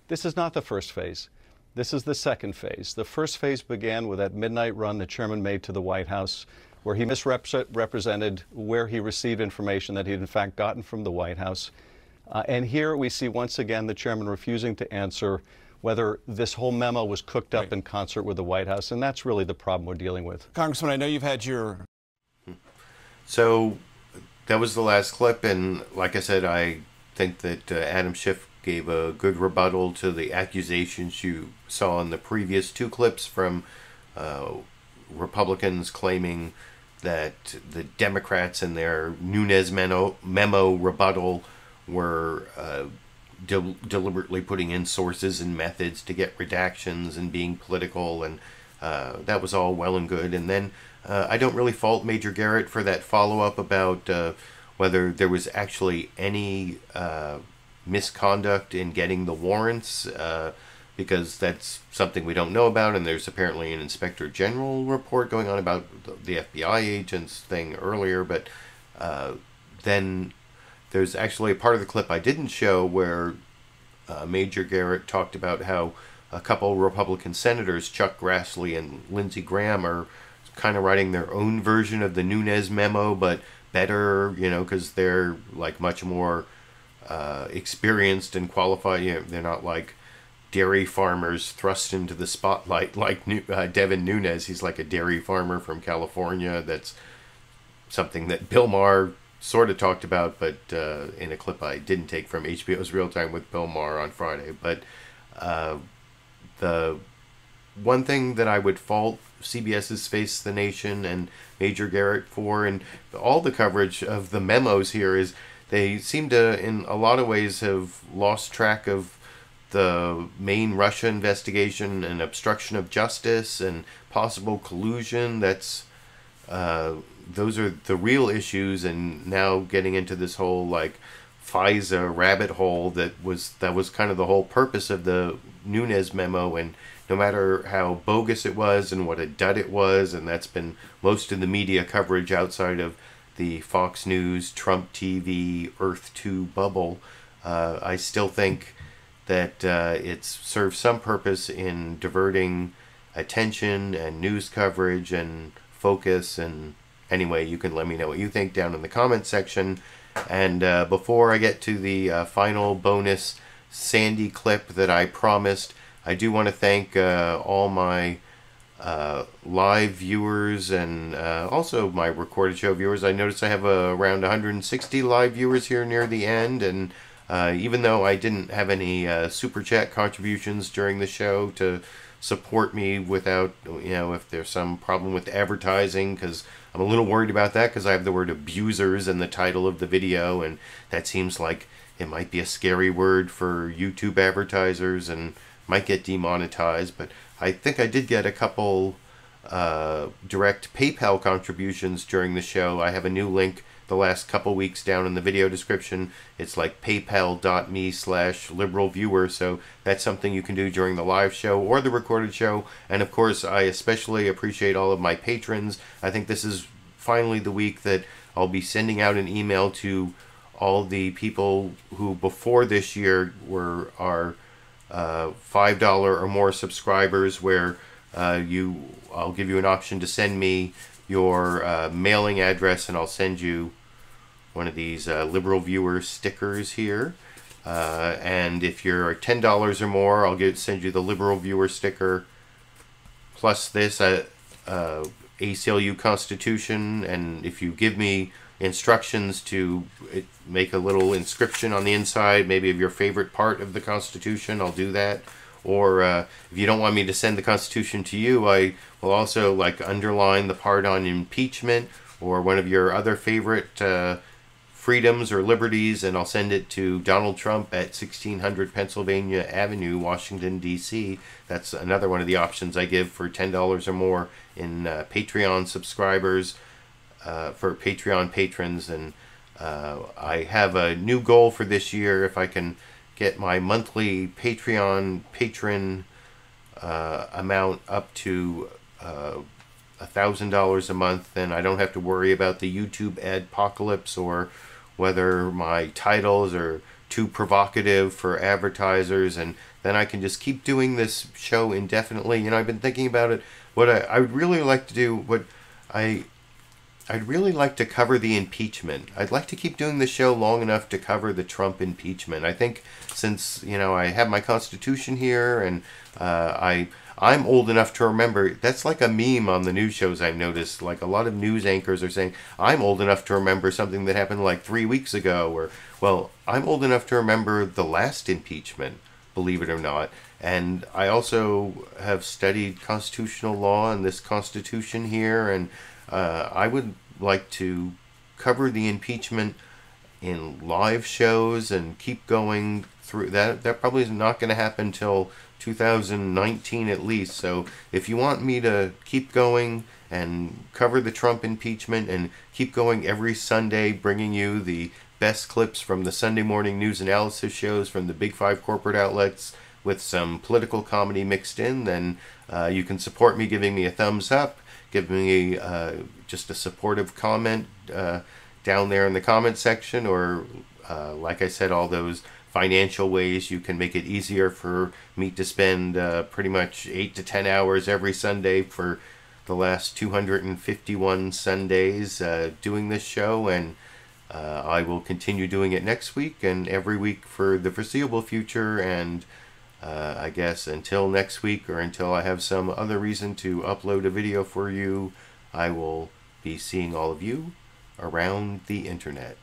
this is not the first phase. This is the second phase. The first phase began with that midnight run the chairman made to the White House, where he misrepresented where he received information that he had in fact gotten from the White House. And here we see once again the chairman refusing to answer whether this whole memo was cooked up in concert with the White House, and that's really the problem we're dealing with. Congressman, I know you've had your... So that was the last clip, and like I said, I think that Adam Schiff gave a good rebuttal to the accusations you saw in the previous two clips from Republicans claiming that the Democrats in their Nunes memo rebuttal were deliberately putting in sources and methods to get redactions and being political, and that was all well and good. And then I don't really fault Major Garrett for that follow-up about whether there was actually any misconduct in getting the warrants, because that's something we don't know about, and there's apparently an Inspector General report going on about the FBI agents thing earlier, but then there's actually a part of the clip I didn't show where Major Garrett talked about how a couple Republican senators, Chuck Grassley and Lindsey Graham, are kind of writing their own version of the Nunes memo, but better, you know, because they're like much more experienced and qualified. You know, they're not like dairy farmers thrust into the spotlight like Devin Nunes. He's like a dairy farmer from California. That's something that Bill Maher sort of talked about, but in a clip I didn't take from HBO's Real Time with Bill Maher on Friday. But the one thing that I would fault CBS's Face the Nation and Major Garrett for, and all the coverage of the memos here, is they seem to, in a lot of ways, have lost track of the main Russia investigation and obstruction of justice and possible collusion. That's those are the real issues, and now getting into this whole like FISA rabbit hole that was kind of the whole purpose of the Nunes memo. And no matter how bogus it was and what a dud it was, and that's been most of the media coverage outside of the Fox News, Trump TV, Earth 2 bubble, I still think that it serves some purpose in diverting attention and news coverage and focus. And anyway, you can let me know what you think down in the comments section. And before I get to the final bonus Sandy clip that I promised, I do want to thank all my live viewers and also my recorded show viewers. I noticed I have around 160 live viewers here near the end, and even though I didn't have any super chat contributions during the show to support me without, you know, if there's some problem with advertising, because I'm a little worried about that because I have the word abusers in the title of the video, and that seems like it might be a scary word for YouTube advertisers and might get demonetized. But I think I did get a couple direct PayPal contributions during the show. I have a new link the last couple weeks down in the video description. It's like paypal.me/LiberalViewer, so that's something you can do during the live show or the recorded show. And of course, I especially appreciate all of my patrons. I think this is finally the week that I'll be sending out an email to all the people who before this year were our $5 or more subscribers, where I'll give you an option to send me your mailing address, and I'll send you one of these LiberalViewer stickers here. And if you're $10 or more, I'll send you the LiberalViewer sticker plus this ACLU Constitution. And if you give me instructions to make a little inscription on the inside, maybe of your favorite part of the Constitution, I'll do that. Or if you don't want me to send the Constitution to you, I will also like underline the part on impeachment or one of your other favorite freedoms or liberties, and I'll send it to Donald Trump at 1600 Pennsylvania Avenue, Washington, D.C. That's another one of the options I give for $10 or more in Patreon subscribers, for Patreon patrons. And I have a new goal for this year. If I can get my monthly Patreon patron amount up to $1,000 a month, then I don't have to worry about the YouTube adpocalypse or whether my titles are too provocative for advertisers, and then I can just keep doing this show indefinitely. You know, I've been thinking about it. What I would really like to do, I'd really like to cover the impeachment. I'd like to keep doing the show long enough to cover the Trump impeachment. I think since, you know, I have my Constitution here, and I'm old enough to remember, that's like a meme on the news shows I've noticed. Like a lot of news anchors are saying, I'm old enough to remember something that happened like 3 weeks ago. Or, well, I'm old enough to remember the last impeachment, believe it or not. And I also have studied constitutional law and this Constitution here, and I would like to cover the impeachment in live shows and keep going through that. That probably is not going to happen till 2019 at least. So if you want me to keep going and cover the Trump impeachment and keep going every Sunday, bringing you the best clips from the Sunday morning news analysis shows from the big 5 corporate outlets with some political comedy mixed in, then you can support me giving me a thumbs up, giving me just a supportive comment down there in the comment section, or like I said, all those financial ways you can make it easier for me to spend pretty much 8 to 10 hours every Sunday for the last 251 Sundays doing this show. And I will continue doing it next week and every week for the foreseeable future. And I guess until next week, or until I have some other reason to upload a video for you, I will be seeing all of you around the internet.